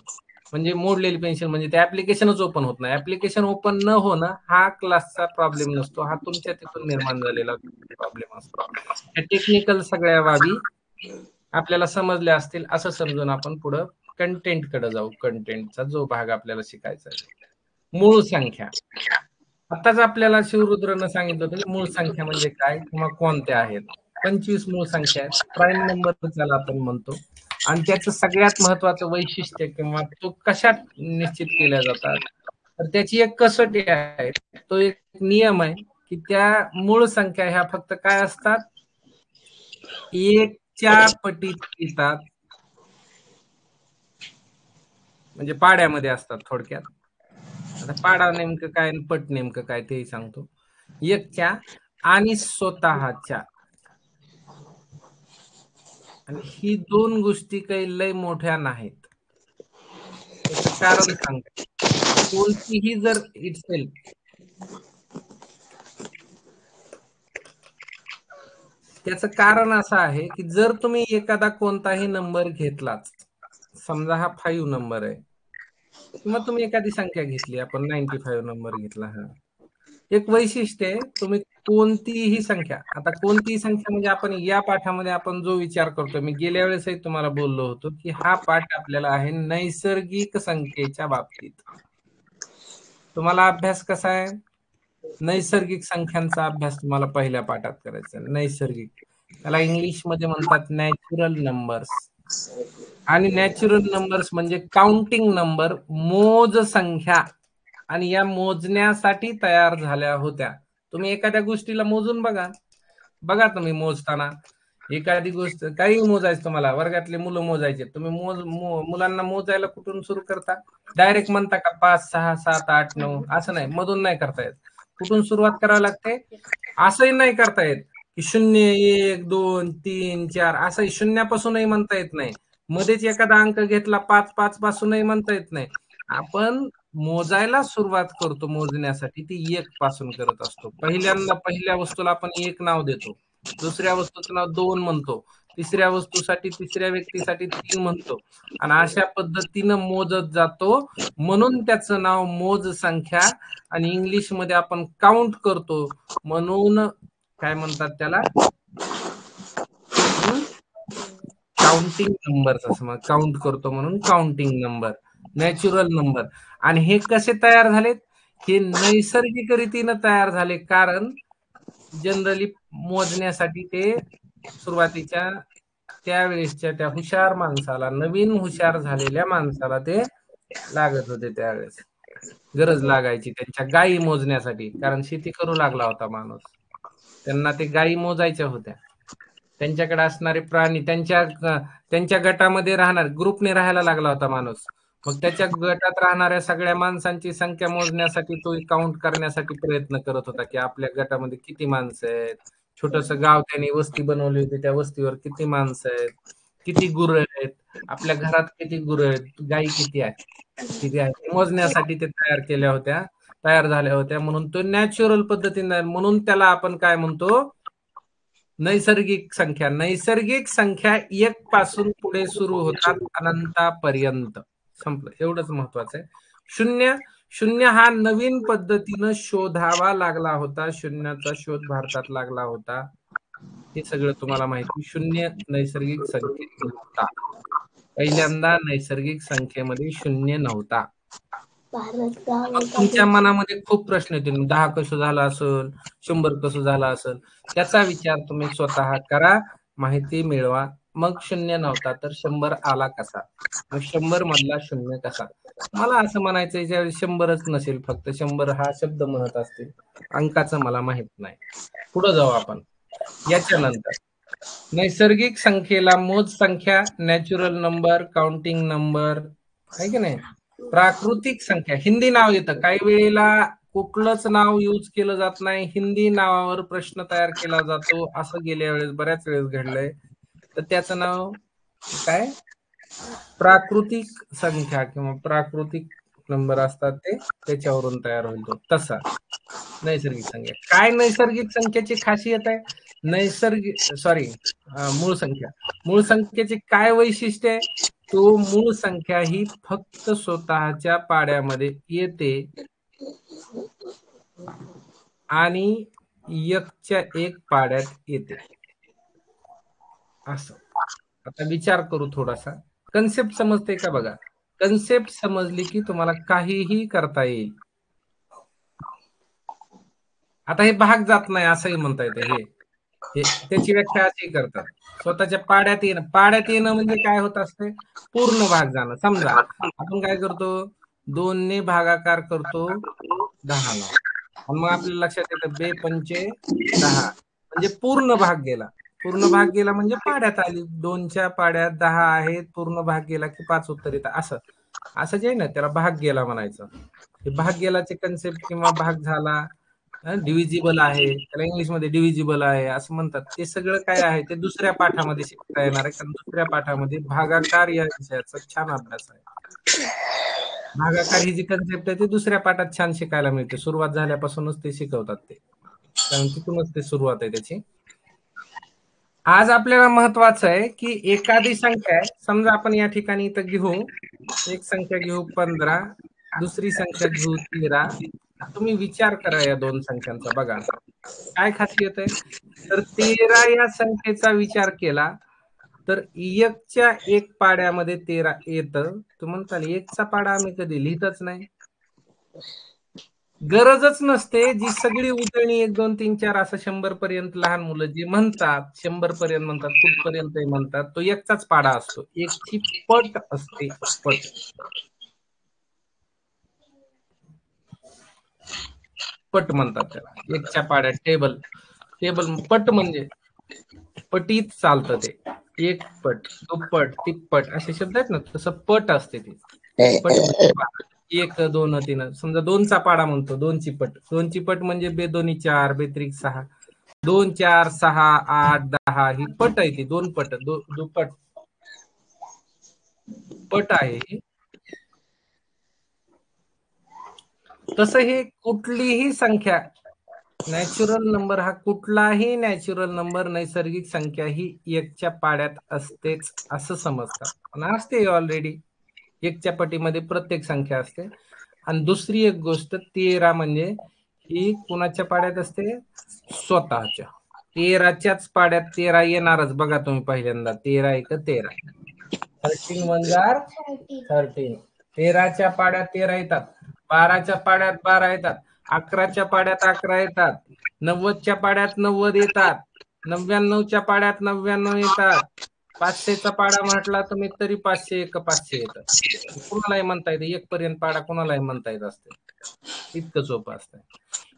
म्हणजे मोडलेली पेन्सिल म्हणजे ते ऍप्लिकेशनच ओपन होत नाही. ऍप्लिकेशन ओपन न होणं हा क्लासचा प्रॉब्लेम नसतो, हा तुमच्या तिथून निर्माण झालेला प्रॉब्लेम असतो. या टेक्निकल सगळ्या बाबी आपल्याला समजल्या असतील असं समजून आपण पुढं कंटेंट कडे जाऊ. कंटेंटचा जो भाग आपल्याला शिकायचा आहे, मूळ संख्या. आताच आपल्याला शिवरुद्रनं सांगितलं होतं की मूळ संख्या म्हणजे काय किंवा कोणत्या आहेत. 25 मूळ संख्या आहेत. प्राईम नंबर त्याला आपण म्हणतो. आणि त्याचं सगळ्यात महत्वाचं वैशिष्ट्य किंवा तो कशात निश्चित केल्या जातात, तर त्याची एक कसोटी आहे, तो एक नियम आहे की त्या मूळ संख्या ह्या फक्त काय असतात, एकच्या पटीत येतात, म्हणजे पाड्यामध्ये असतात थोडक्यात. आता पाडा नेमकं काय आणि पट नेमकं काय तेही सांगतो. एकच्या आणि स्वतःच्या, आणि ही दोन गोष्टी काही लय मोठ्या नाहीत. त्याचं कारण सांगतो. कोणतीही जर इटसेल्फ, त्याचं कारण असं आहे की जर तुम्ही एखादा कोणताही नंबर घेतलाच, समजा हा 5 नंबर आहे, किंवा तुम्ही एखादी संख्या घेतली, आपण 95 नंबर घेतला, हा एक वैशिष्ट्य आहे. तुम्ही कोणतीही संख्या, आता कोणतीही संख्या म्हणजे आपण या पाठामध्ये आपण जो विचार करतो, मी गेल्या वेळेसही तुम्हाला बोललो होतो की हा पाठ आपल्याला आहे नैसर्गिक संख्येच्या बाबतीत. तुम्हाला अभ्यास कसा आहे, नैसर्गिक संख्यांचा अभ्यास तुम्हाला पहिल्या पाठात करायचा आहे. नैसर्गिक, त्याला इंग्लिश मध्ये म्हणतात नॅचरल नंबर्स. आणि नॅचरल नंबर्स म्हणजे काउंटिंग नंबर, मोज संख्या, आणि या मोजण्यासाठी तयार झाल्या होत्या. तुम्ही एखाद्या गोष्टीला मोजून बघा, बघा तुम्ही मोजताना एखादी गोष्ट, काही मोजायचं तुम्हाला, वर्गातले मुलं मोजायचे, तुम्ही मुलांना मोजायला कुठून सुरू करता, डायरेक्ट म्हणता का 5 6 7 8 9, असं नाही, मधून नाही करता येत. कुठून सुरुवात करावी लागते, असंही नाही करता येत की 0 1 2 3 4, असंही शून्यापासूनही म्हणता येत नाही. मध्येच एखादा अंक घेतला 5 5 पासूनही म्हणता येत नाही. आपण मोजायला सुरुवात करतो, मोजण्यासाठी ती 1 पासून करत असतो. पहिल्यांदा पहिल्या वस्तूला आपण 1 नाव देतो, दुसऱ्या वस्तूचं नाव 2 म्हणतो, तिसऱ्या वस्तूसाठी, तिसऱ्या व्यक्तीसाठी 3 म्हणतो, आणि अशा पद्धतीनं मोजत जातो. म्हणून त्याचं नाव मोज संख्या, आणि इंग्लिश मध्ये आपण काउंट करतो म्हणून काय म्हणतात त्याला, काउंटिंग नंबर्स. असं मग काउंट करतो म्हणून काउंटिंग नंबर, नॅचरल नंबर. आणि हे कसे तयार झालेत, हे नैसर्गिक रीतीनं तयार झाले. कारण जनरली मोजण्यासाठी ते सुरुवातीच्या त्यावेळेसच्या त्या हुशार माणसाला, नवीन हुशार झालेल्या माणसाला ते लागत होते. त्यावेळेस गरज लागायची त्यांच्या गायी मोजण्यासाठी, कारण शेती करू लागला होता माणूस. त्यांना ते गायी मोजायच्या होत्या. त्यांच्याकडे असणारे प्राणी, त्यांच्या गटामध्ये राहणार, ग्रुपने राहायला लागला होता माणूस. मग त्याच्या गटात राहणाऱ्या सगळ्या माणसांची संख्या मोजण्यासाठी, तो काउंट करण्यासाठी प्रयत्न करत होता की आपल्या गटामध्ये किती माणसं आहेत. छोटस गाव त्यांनी वस्ती बनवली होती, त्या वस्तीवर किती माणसं आहेत, किती गुरं आहेत, आपल्या घरात किती गुरं आहेत, गायी किती आहे मोजण्यासाठी ते तयार झाल्या होत्या. म्हणून तो नॅचरल पद्धतीने, म्हणून त्याला आपण काय म्हणतो, नैसर्गिक संख्या. नैसर्गिक संख्या 1 पासून पुढे सुरू होतात अनंतापर्यंत. संपलं, एवढंच महत्वाचं आहे. शून्य हा नवीन पद्धतीनं शोधावा लागला होता. शून्याचा शोध भारतात लागला होता. हे सगळं तुम्हाला माहिती. शून्य नैसर्गिक संख्येत नव्हता. पहिल्यांदा नैसर्गिक संख्येमध्ये शून्य नव्हता. मग तुमच्या मनामध्ये खूप प्रश्न येतील, 10 कसं झालं असेल, 100 कसं झालं असेल. त्याचा विचार तुम्ही स्वतः करा, माहिती मिळवा. मग शून्य नव्हता तर 100 आला कसा, मग 100 मधला शून्य कसा. मला असं म्हणायचंय, ज्यावेळेस 100च नसेल, फक्त 100 हा शब्द म्हणत असतील, अंकाचं मला माहित नाही. पुढे जाऊ आपण. याच्यानंतर नैसर्गिक संख्येला मोज संख्या, नॅचरल नंबर, काउंटिंग नंबर, आहे की नाही. प्राकृतिक संख्या, हिंदी नाव येतं काही वेळेला, कुठलंच नाव यूज केलं जात नाही, हिंदी नावावर प्रश्न तयार केला जातो. असं गेल्या वेळेस बऱ्याच वेळेस घडलंय. तर त्याचं नाव काय, प्राकृतिक संख्या किंवा प्राकृतिक नंबर असतात ते, त्याच्यावरून तयार होईल तो. तसा नैसर्गिक संख्या काय, नैसर्गिक संख्येची खासियत आहे, मूळ संख्या. मूळ संख्येचे काय वैशिष्ट्य आहे, तो मूळ संख्या ही फक्त स्वतःच्या पाड्यामध्ये येते आणि 1च्या 1 पाड्यात येते. असं. आता विचार करू थोडासा. कन्सेप्ट समजते का बघा. कन्सेप्ट समजली की तुम्हाला काहीही करता येईल. आता हे भाग जात नाही असंही म्हणता येतं. हे त्याची व्याख्या अशी करतात, स्वतःच्या पाड्यात येणं म्हणजे काय होत असते, पूर्ण भाग जाणं. समजा आपण काय करतो, 2 ने भागाकार करतो 10 ला, आणि मग आपल्या लक्षात येतं 2 पंचे 10, म्हणजे पूर्ण भाग गेला. पूर्ण भाग गेला म्हणजे पाड्यात आली. 2च्या पाड्यात 10 आहेत, पूर्ण भाग गेला की 5 उत्तर येतं. असं असं जे आहे ना, त्याला भाग गेला म्हणायचं. हे भाग गेलाचे कन्सेप्ट किंवा भाग झाला, डिव्हिजिबल आहे, त्याला इंग्लिशमध्ये डिव्हिजिबल आहे असं म्हणतात. ते सगळं काय आहे ते दुसऱ्या पाठामध्ये शिकता येणार आहे, कारण दुसऱ्या पाठामध्ये भागाकार या विषयाचा छान अभ्यास आहे. भागाकार ही जी कन्सेप्ट आहे ती दुसऱ्या पाठात छान शिकायला मिळते. सुरुवात झाल्यापासूनच ते शिकवतात ते, कारण तिथूनच ते सुरुवात आहे त्याची. आज आपल्याला महत्वाचं आहे की एखादी संख्या आहे, समजा आपण या ठिकाणी इथं घेऊ, एक संख्या घेऊ 15, दुसरी संख्या घेऊ 13. तुम्ही विचार करा या 2 संख्यांचा. बघा काय खासियत आहे. तर 13 या संख्येचा विचार केला तर 1च्या 1 पाड्यामध्ये 13 येतं. तर म्हणताल 1चा पाडा आम्ही कधी लिहितच नाही, गरजच नसते. जी सगळी उजळणी 1 2 3 4 असं 100 पर्यंत लहान मुलं जे म्हणतात, 100 पर्यंत म्हणतात, कुठपर्यंत म्हणतात, तो 1चाच पाडा असतो. 1ची पट असते, पट. पट म्हणतात त्याला, 1च्या पाड्यात टेबल. पट म्हणजे पटीत चालतं ते. 1 पट, दुप्पट, तिप्पट असे शब्द आहेत ना, तसं पट असते ती. पट म्हणजे 1 2 3, समजा 2चा पाडा म्हणतो, 2ची पट. 2ची पट म्हणजे 2 दोन्ही 4, 2 त्रिक 6, 2 4 6 8 10 ही पट आहे ती. 2 पट, दुप्पट पट आहे ही. तसं हे कुठलीही संख्या, नॅचरल नंबर हा कुठलाही नॅचरल नंबर, नैसर्गिक संख्या ही 1च्या पाड्यात असतेच असं समजतात, आणि असते ऑलरेडी. 1च्या पटीमध्ये प्रत्येक संख्या असते. आणि दुसरी एक गोष्ट, 13 म्हणजे ही कुणाच्या पाड्यात असते, स्वतःच्या. 13च्याच पाड्यात 13 येणारच. बघा तुम्ही पहिल्यांदा 13 1 13, 13 1 13. 13च्या पाड्यात 13 येतात, 12च्या पाड्यात 12 येतात, 11च्या पाड्यात 11 येतात, 90च्या पाड्यात 90 येतात, 99च्या पाड्यात 99 येतात. 500चा पाडा म्हटला तुम्ही तरी 500 एक 500 येतं. कुणालाही म्हणता येतं, 1 पर्यंत पाडा कुणालाही म्हणता येत असते. इतकं सोपं असतं.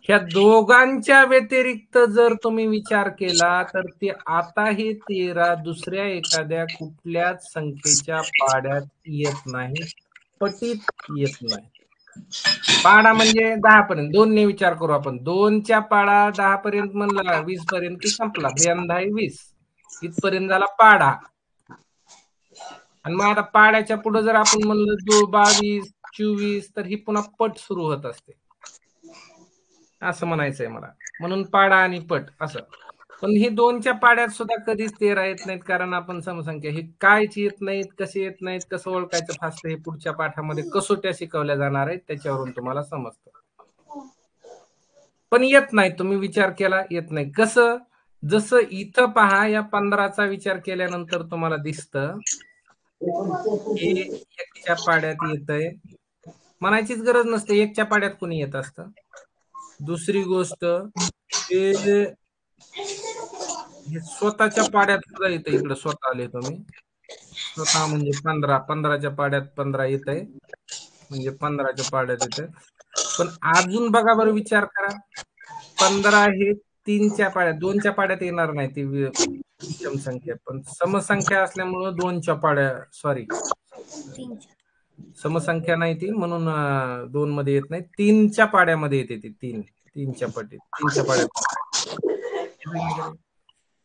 ह्या दोघांच्या व्यतिरिक्त जर तुम्ही विचार केला तर ते आता हे 13 दुसऱ्या एखाद्या कुठल्याच संख्येच्या पाड्यात येत नाही, पटीत येत नाही. पाडा म्हणजे 10 पर्यंत, 2 ने विचार करू आपण. 2च्या पाडा 10 पर्यंत म्हणला, 20 पर्यंत की संपला, 20 इथपर्यंत झाला पाडा. आणि मग आता पाड्याच्या पुढे जर आपण म्हणलं 22, 24 तर ही पुन्हा पट सुरू होत असते, असं म्हणायचंय मला. म्हणून पाडा आणि पट असं. पण ही 2च्या पाड्यात सुद्धा कधीच 13 येत नाहीत, कारण आपण समसंख्या ही कायच येत नाहीत, कसे येत नाहीत, कसं ओळखायचं फास्ट, हे पुढच्या पाठामध्ये कसोट्या शिकवल्या जाणार आहेत, त्याच्यावरून तुम्हाला समजतं. पण येत नाही, तुम्ही विचार केला येत नाही. कसं? जसं इथं पहा, या 15चा विचार केल्यानंतर तुम्हाला दिसतं हे 1च्या पाड्यात येतंय. म्हणायचीच गरज नसते, 1च्या पाड्यात कोणी येत असतं. दुसरी गोष्ट हे स्वतःच्या पाड्यात सुद्धा येतं. इकडे स्वतः आले तुम्ही, स्वतः म्हणजे 15च्या पाड्यात 15 येतंय, म्हणजे 15च्या पाड्यात येतंय. पण अजून बघा बरं, विचार करा, 15 हे 3च्या पाड्यात, 2च्या पाड्यात येणार नाही, ती विषम संख्या. पण समसंख्या असल्यामुळं 2च्या पाड्या, सॉरी समसंख्या नाही ती, म्हणून 2 मध्ये येत नाही, 3च्या पाड्यामध्ये येते ती. 3च्या पटीत, 3च्या पाड्यात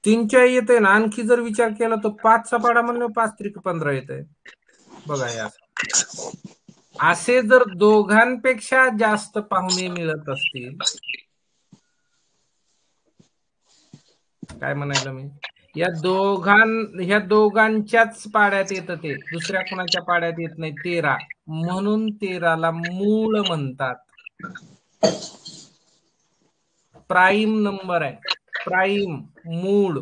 3च्या येते ना. आणखी जर विचार केला तर 5चा पाडा म्हणलं 5 त्रिक 15 येते. बघा हे असं. असे जर दोघांपेक्षा जास्त पाहुणे मिळत असतील, काय म्हणायला मी, ह्या दोघांच्याच पाड्यात येतं, ते दुसऱ्या कुणाच्या पाड्यात येत नाही, 13. म्हणून 13ला मूळ म्हणतात. प्राईम नंबर आहे, प्राईम, मूळ,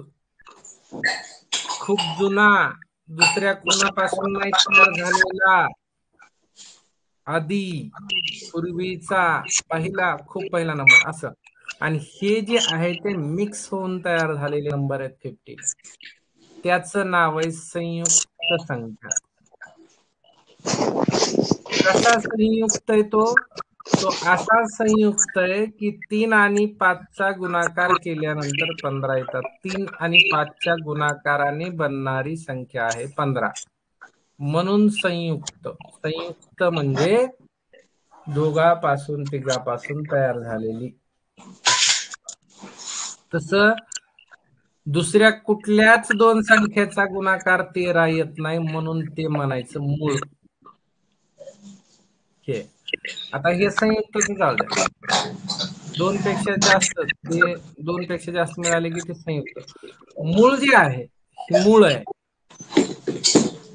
खूप जुना, दुसऱ्या कुणापासून नाही तयार झालेला, आधी, पूर्वीचा, पहिला, खूप पहिला नंबर असं. आणि हे जे आहे ते मिक्स होऊन तयार झालेले नंबर आहेत 15. त्याचं नाव आहे संयुक्त संख्या. कसा संयुक्त आहे तो? तो असा संयुक्त आहे की 3 आणि 5चा गुणाकार केल्यानंतर 15 येतात. 3 आणि 5च्या गुणाकाराने बनणारी संख्या आहे 15. म्हणून संयुक्त. संयुक्त म्हणजे दोघापासून, तिघापासून तयार झालेली, असं. तसं दुसऱ्या कुठल्याच 2 संख्येचा गुणाकार 13 येत नाही, म्हणून ते म्हणायचं मूळ. हे आता हे संयुक्तच जाऊ द्या, 2 पेक्षा जास्त, ते 2 पेक्षा जास्त मिळाले की ते संयुक्त. मूळ जे आहे, हे मूळ आहे.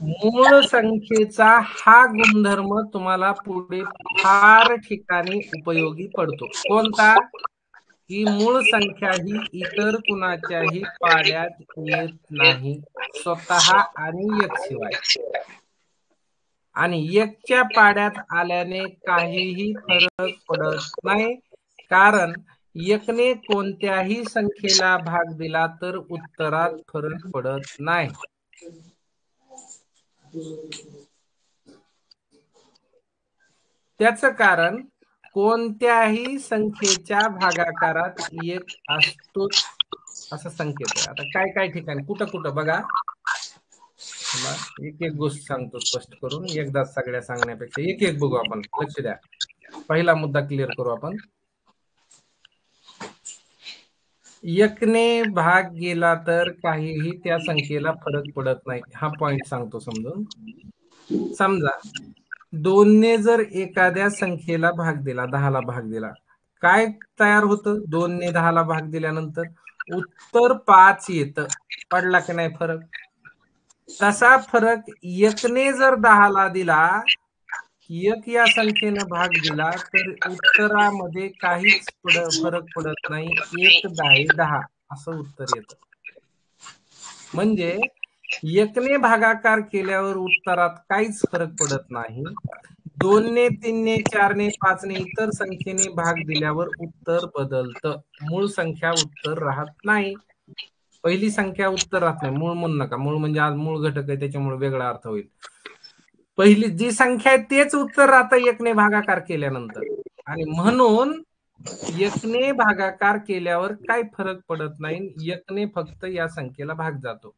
मूळ संख्येचा हा गुणधर्म तुम्हाला पुढे फार ठिकाणी उपयोगी पडतो. कोणता? की मूळ संख्या ही इतर कुणाच्याही पाड्यात येत नाही, स्वतः आणि एक शिवाय. आणि 1च्या पाड्यात आल्याने काहीही फरक पडत नाही, कारण 1ने कोणत्याही संख्येला भाग दिला तर उत्तरात फरक पडत नाही. त्याचं कारण कोणत्याही संख्येच्या भागाकारात 1 असतोच, असं संकेत आहे. आता काय काय ठिकाणी, कुठं कुठं बघा, एक एक गोष्ट सांगतो स्पष्ट करून, एकदाच सगळ्या सांगण्यापेक्षा एक एक बघू आपण. लक्ष द्या, पहिला मुद्दा क्लिअर करू आपण. 1ने भाग गेला तर काहीही त्या संख्येला फरक पडत नाही, हा पॉइंट सांगतो समजून. समजा 2ने जर एखाद्या संख्येला भाग दिला, 10ला भाग दिला, काय तयार होतं? 2ने 10ला भाग दिल्यानंतर उत्तर 5 येतं. पडला की नाही फरक? तसा फरक 1ने जर 10ला दिला, 1 या संख्येनं भाग दिला, तर उत्तरामध्ये काहीच फरक पडत नाही. 1 10 10 असं उत्तर येतं. म्हणजे 1ने भागाकार केल्यावर उत्तरात काहीच फरक पडत नाही. 2ने 3ने 4ने 5ने इतर संख्येने भाग दिल्यावर उत्तर बदलतं. मूळ संख्या उत्तर राहत नाही. पहिली संख्या उत्तर राहत नाही. मूळ म्हणू नका. मूळ म्हणजे आज मूळ घटक आहे त्याच्यामुळे वेगळा अर्थ होईल. पहिली जी संख्या आहे तेच उत्तर राहतं एकने भागाकार केल्यानंतर. आणि म्हणून एकने भागाकार केल्यावर काही फरक पडत नाही. एकने फक्त या संख्येला भाग जातो.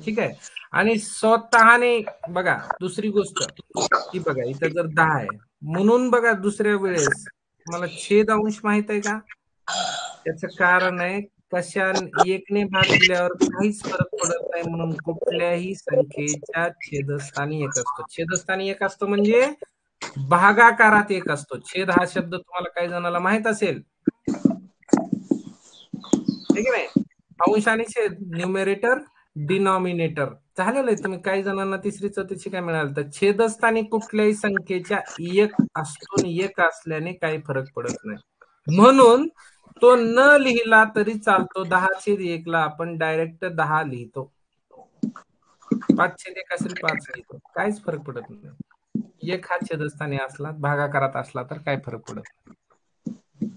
ठीक आहे. आणि स्वतःने बघा दुसरी गोष्ट की बघा इथं जर 10 आहे म्हणून बघा दुसऱ्या वेळेस मला छेद अंश माहित आहे का? त्याचं कारण आहे कशा एकने भाग दिल्यावर काहीच फरक पडत नाही म्हणून कुठल्याही संख्येच्या छेदस्थानी एक असतो. छेदस्थानी एक असतो म्हणजे भागाकारात एक असतो. छेद हा शब्द तुम्हाला काही जणांना माहित असेल, ठीक आहे नाही? अंश आणि छेद, न्यूमेरेटर डिनॉमिनेटर झालेलं आहे. तुम्ही काही जणांना तिसरी चौथीची काय मिळालं तर छेदस्थानी कुठल्याही संख्येच्या एक असतो आणि एक असल्याने काही फरक पडत नाही. म्हणून तो न लिहिला तरी चालतो. 10/1 ला आपण डायरेक्ट 10 लिहितो. 5/1 असेल 5 लिहितो. काहीच फरक पडत नाही. एक हा छेदस्थानी असला भागाकारात असला तर काय फरक पडत नाही.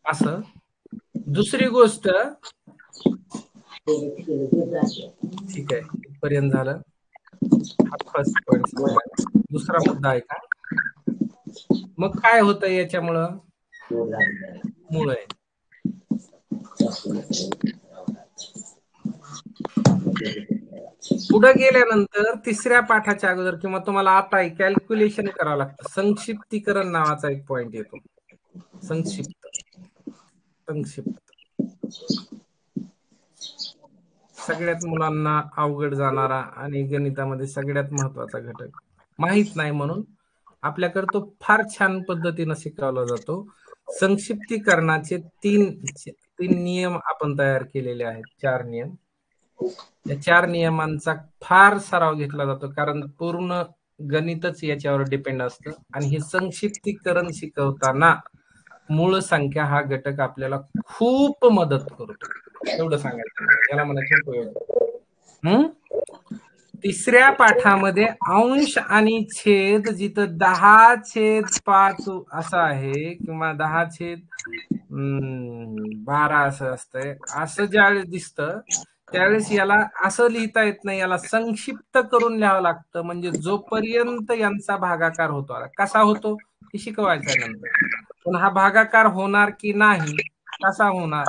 असं दुसरी गोष्ट ठीक आहे इथपर्यंत झालं. हा फर्स्ट पॉइंट सांगायला. दुसरा मुद्दा आहे का मग काय होतं याच्यामुळं मूळ आहे. पुढे गेल्यानंतर तिसऱ्या पाठाच्या अगोदर किंवा तुम्हाला आता कॅल्क्युलेशन करावं लागतं. संक्षिप्तीकरण नावाचा एक पॉइंट येतो. संक्षिप्त सगळ्यात मुलांना अवघड जाणारा आणि गणितामध्ये सगळ्यात महत्वाचा घटक माहित नाही म्हणून आपल्याकडे तो फार छान पद्धतीने शिकवला जातो. संक्षिप्तीकरणाचे तीन नियम आपण तयार केलेले आहेत. 4 नियम. या 4 नियमांचा फार सराव घेतला जातो कारण पूर्ण गणितच याच्यावर डिपेंड असतं. आणि हे संक्षिप्तीकरण शिकवताना मूळ संख्या हा घटक आपल्याला खूप मदत करतो. एवढं सांगायचं मला. याला म्हणायचं उपयोग. तिसऱ्या पाठामध्ये अंश आणि छेद जिथं 10/5 असं आहे किंवा 10/12 असं असतंय. असं ज्यावेळेस दिसतं त्यावेळेस याला असं लिहिता येत नाही. याला संक्षिप्त करून लिहावं लागतं. म्हणजे जोपर्यंत यांचा भागाकार होतो कसा होतो हे शिकवायचं आहे नंतर. पण हा भागाकार होणार की नाही कसा होणार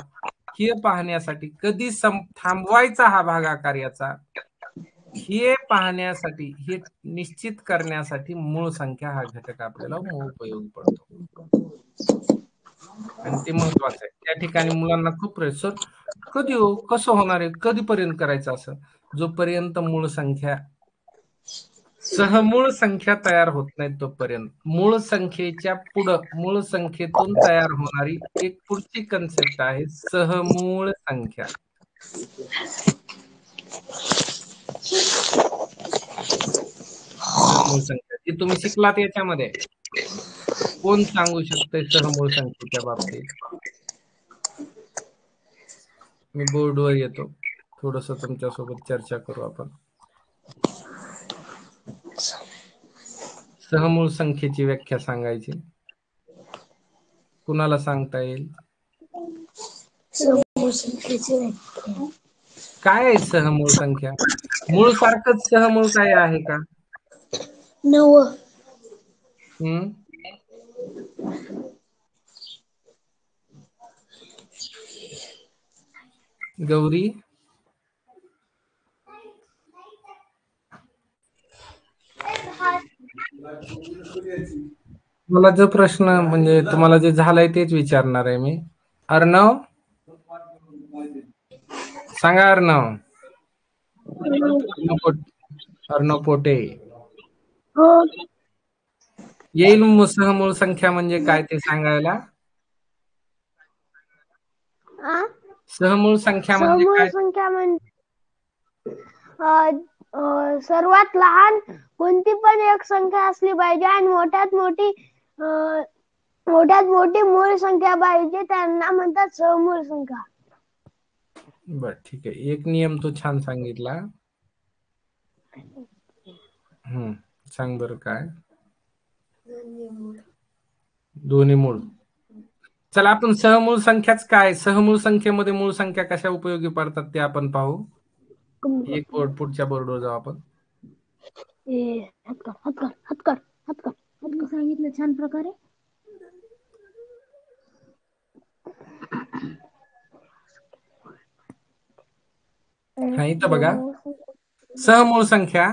हे पाहण्यासाठी कधी थांबवायचा हा भागाकार याचा हे पाहण्यासाठी हे निश्चित करण्यासाठी मूळ संख्या हा घटक आपल्याला उपयोगी पडतो. आणि ते महत्वाचं आहे. त्या ठिकाणी मुलांना खूप प्रश्न कधी हो कसं होणार आहे कधीपर्यंत करायचं असं जोपर्यंत मूळ संख्या सहमूळ संख्या तयार होत नाही तोपर्यंत. मूळ संख्येच्या पुढं मूळ संख्येतून तयार होणारी एक पुढची कन्सेप्ट आहे सहमूळ संख्या. सहमूळ संख्या जी तुम्ही शिकलात याच्यामध्ये कोण सांगू शकते सहमूळ संख्येच्या बाबतीत? मी बोर्डवर येतो थोडस तुमच्यासोबत चर्चा करू आपण. सहमूळ संख्येची व्याख्या सांगायची कुणाला सांगता येईल? सहमूळ संख्येची व्याख्या काय आहे सहमूळ संख्या? मूळ सारखंच सहमूळ काय आहे का? 9. हम्म गौरी मला जो प्रश्न म्हणजे तुम्हाला जे झालंय तेच विचारणार आहे मी. अर्णव सांगा. अर्णव अर्णव पोटे हो. येईल सहमूळ संख्या म्हणजे काय ते सांगायला? सहमूळ संख्या म्हणजे समूळ काय? संख्या म्हणजे सर्वात लहान कोणती पण एक संख्या असली पाहिजे आणि मोठ्यात मोठी मूळ संख्या पाहिजे त्यांना म्हणतात समूळ संख्या. बर ठीक आहे. एक नियम तो छान सांगितला. सांग बरं काय? दोन्ही मूळ. चला आपण सहमूळ संख्याच काय, सहमूळ संख्येमध्ये मूळ संख्या कशा उपयोगी पडतात ते आपण पाहू. एक बोर्ड पुढच्या बोर्डवर जाऊ आपण. सांगितलं छान प्रकारे. हा इथं बघा, सहमूळ संख्या.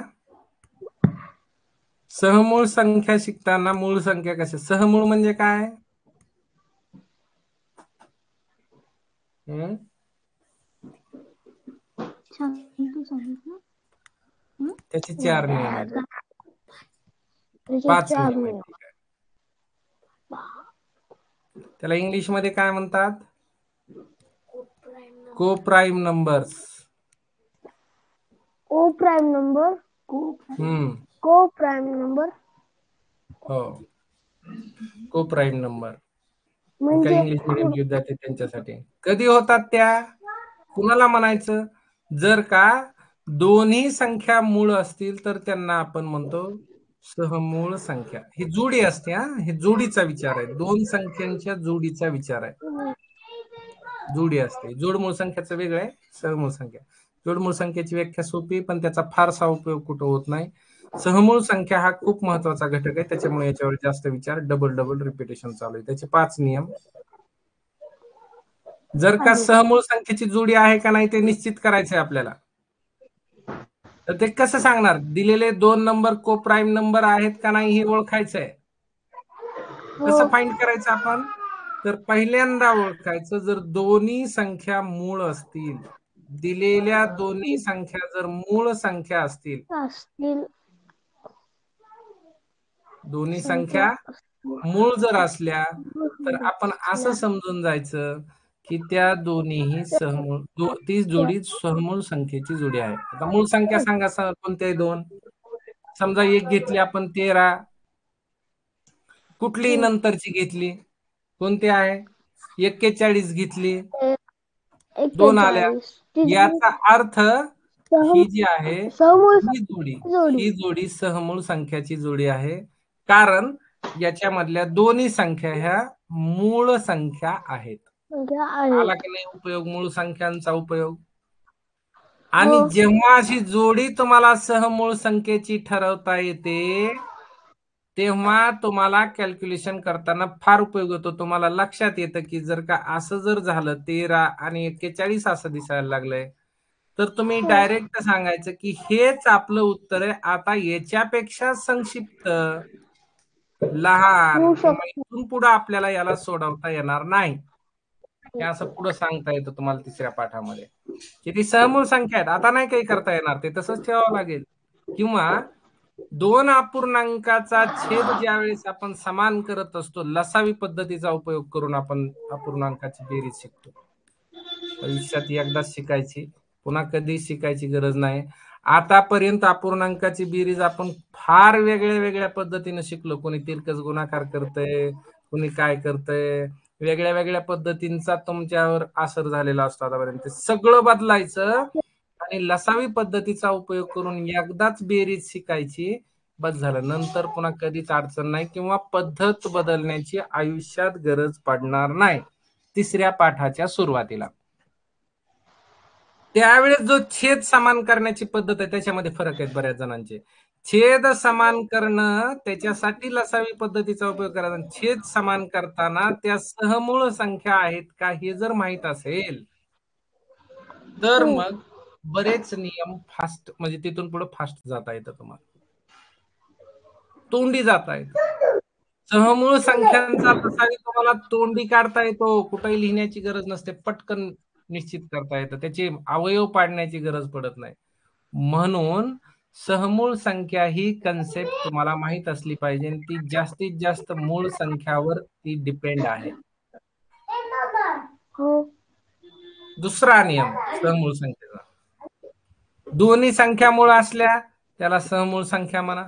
सहमूळ संख्या शिकताना मूळ संख्या कशा, सहमूळ म्हणजे काय? त्याचे 4 नियम आहेत, 5 नियम आहेत. त्याला इंग्लिश मध्ये काय म्हणतात? को प्राईम नंबर्स. को प्राईम नंबर. को प्राईम नंबर. हो, को प्राईम नंबर. म्हणजे काही इंग्लिश मिडियम विद्यार्थी त्यांच्यासाठी कधी होतात त्या, कुणाला म्हणायचं? जर का दोन्ही संख्या मूळ असतील तर त्यांना आपण म्हणतो सहमूळ संख्या. ही जोडी असते. हे जोडीचा विचार आहे, दोन संख्यांच्या जोडीचा विचार आहे. जोडी असते. जोडमूळ संख्याचं वेगळं आहे, सहमूळ संख्या. जोडमूळ संख्येची व्याख्या सोपी, पण त्याचा फारसा उपयोग कुठं होत नाही. सहमूळ संख्या हा खूप महत्वाचा घटक आहे, त्याच्यामुळे याच्यावर जास्त विचार, डबल रिपिटेशन चालू आहे. त्याचे 5 नियम. जर का सहमूळ संख्येची जोडी आहे का नाही ते निश्चित करायचंय आपल्याला. तर ते कसं सांगणार? दिलेले 2 नंबर को प्राईम नंबर आहेत का नाही हे ओळखायचंय. कसं फाइंड करायचं आपण? तर पहिल्यांदा ओळखायचं, जर दोन्ही संख्या मूळ असतील, दिलेल्या दोन्ही संख्या जर मूळ संख्या असतील, दोन्ही संख्या मूळ जर असल्या तर आपण असं समजून जायचं की त्या दोन्हीही सहमूळ, ती जोडी सहमूळ संख्येची जोडी आहे. आता मूळ संख्या सांगा कोणत्याही दोन. समजा एक घेतली आपण 13, कुठली नंतरची घेतली, कोणती आहे? 41 घेतली, 2 आल्या. याचा अर्थ ही जी आहे ही जोडी सहमूळ संख्याची जोडी आहे, कारण याच्यामधल्या दोन्ही संख्या ह्या मूळ संख्या आहेत. आला की नाही उपयोग मूळ संख्यांचा उपयोग? आणि जेव्हा अशी जोडी तुम्हाला सहमूळ संख्येची ठरवता येते, तेव्हा तुम्हाला कॅल्क्युलेशन करताना फार उपयोग होतो. तुम्हाला लक्षात येतं की जर का असं जर झालं, 13 आणि 41 असं दिसायला लागलंय, तर तुम्ही डायरेक्ट सांगायचं की हेच आपलं उत्तर आहे. आता याच्यापेक्षा संक्षिप्त, लहान इथून पुढे आपल्याला याला सोडवता येणार नाही. हे असं पुढे सांगता येतं तुम्हाला तिसऱ्या पाठामध्ये. किती सहमूळ संख्या आहेत, आता नाही काही करता येणार, ते तसंच ठेवावं लागेल. किंवा 2 अपूर्णांकाचा छेद ज्यावेळेस आपण समान करत असतो, लसावी पद्धतीचा उपयोग करून आपण अपूर्णांकाची बेरीज शिकतो. आयुष्यात एकदाच शिकायची, पुन्हा कधी शिकायची गरज नाही. आतापर्यंत अपूर्णांकाची बेरीज आपण फार वेगळ्या वेगळ्या पद्धतीने शिकलो. कोणी तिरकस गुणाकार करतंय, कोणी काय करतंय, वेगळ्या वेगळ्या पद्धतींचा तुमच्यावर असर झालेला असतो आतापर्यंत. ते सगळं बदलायचं आणि लसावी पद्धतीचा उपयोग करून एकदाच बेरीज शिकायची, बस झालं. नंतर पुन्हा कधीच अडचण नाही किंवा पद्धत बदलण्याची आयुष्यात गरज पडणार नाही. तिसऱ्या पाठाच्या सुरुवातीला त्यावेळेस जो छेद समान करण्याची पद्धत आहे त्याच्यामध्ये फरक आहेत बऱ्याच जणांचे. छेद समान करणं त्याच्यासाठी लसावी पद्धतीचा उपयोग करायचा. छेद समान करताना त्या सहमूळ संख्या आहेत का हे जर माहित असेल तर मग बरेच नियम फास्ट, म्हणजे तिथून पुढे फास्ट जाता येतं तुम्हाला, तोंडी जाता येतं. सहमूळ संख्यांचा लसावी तुम्हाला तोंडी काढता येतो, कुठेही लिहिण्याची गरज नसते, पटकन निश्चित करता येतं, त्याचे अवयव पाडण्याची गरज पडत नाही. म्हणून सहमूळ संख्या ही कन्सेप्ट तुम्हाला माहित असली पाहिजे, ती जास्तीत जास्त मूळ संख्यावर ती डिपेंड आहे. दुसरा नियम सहमूळ संख्येचा, दोन्ही संख्या मूळ असल्या त्याला सहमूळ संख्या म्हणा.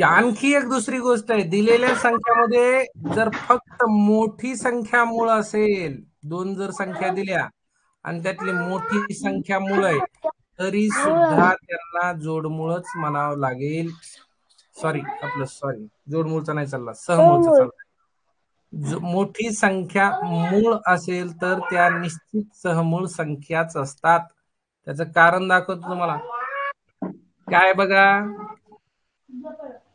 आणखी एक दुसरी गोष्ट आहे, दिलेल्या संख्यामध्ये जर फक्त मोठी संख्या मूळ असेल, 2 जर संख्या दिल्या आणि त्यातली मोठी संख्या मूळ आहे, तरी सुद्धा त्यांना जोडमूळच म्हणावं लागेल. सॉरी जोडमूळचा नाही चालला, सहमूळचा चालला. मोठी संख्या मूळ असेल तर त्या निश्चित सहमूळ संख्याच असतात. त्याचं कारण दाखवतो तुम्हाला. काय बघा,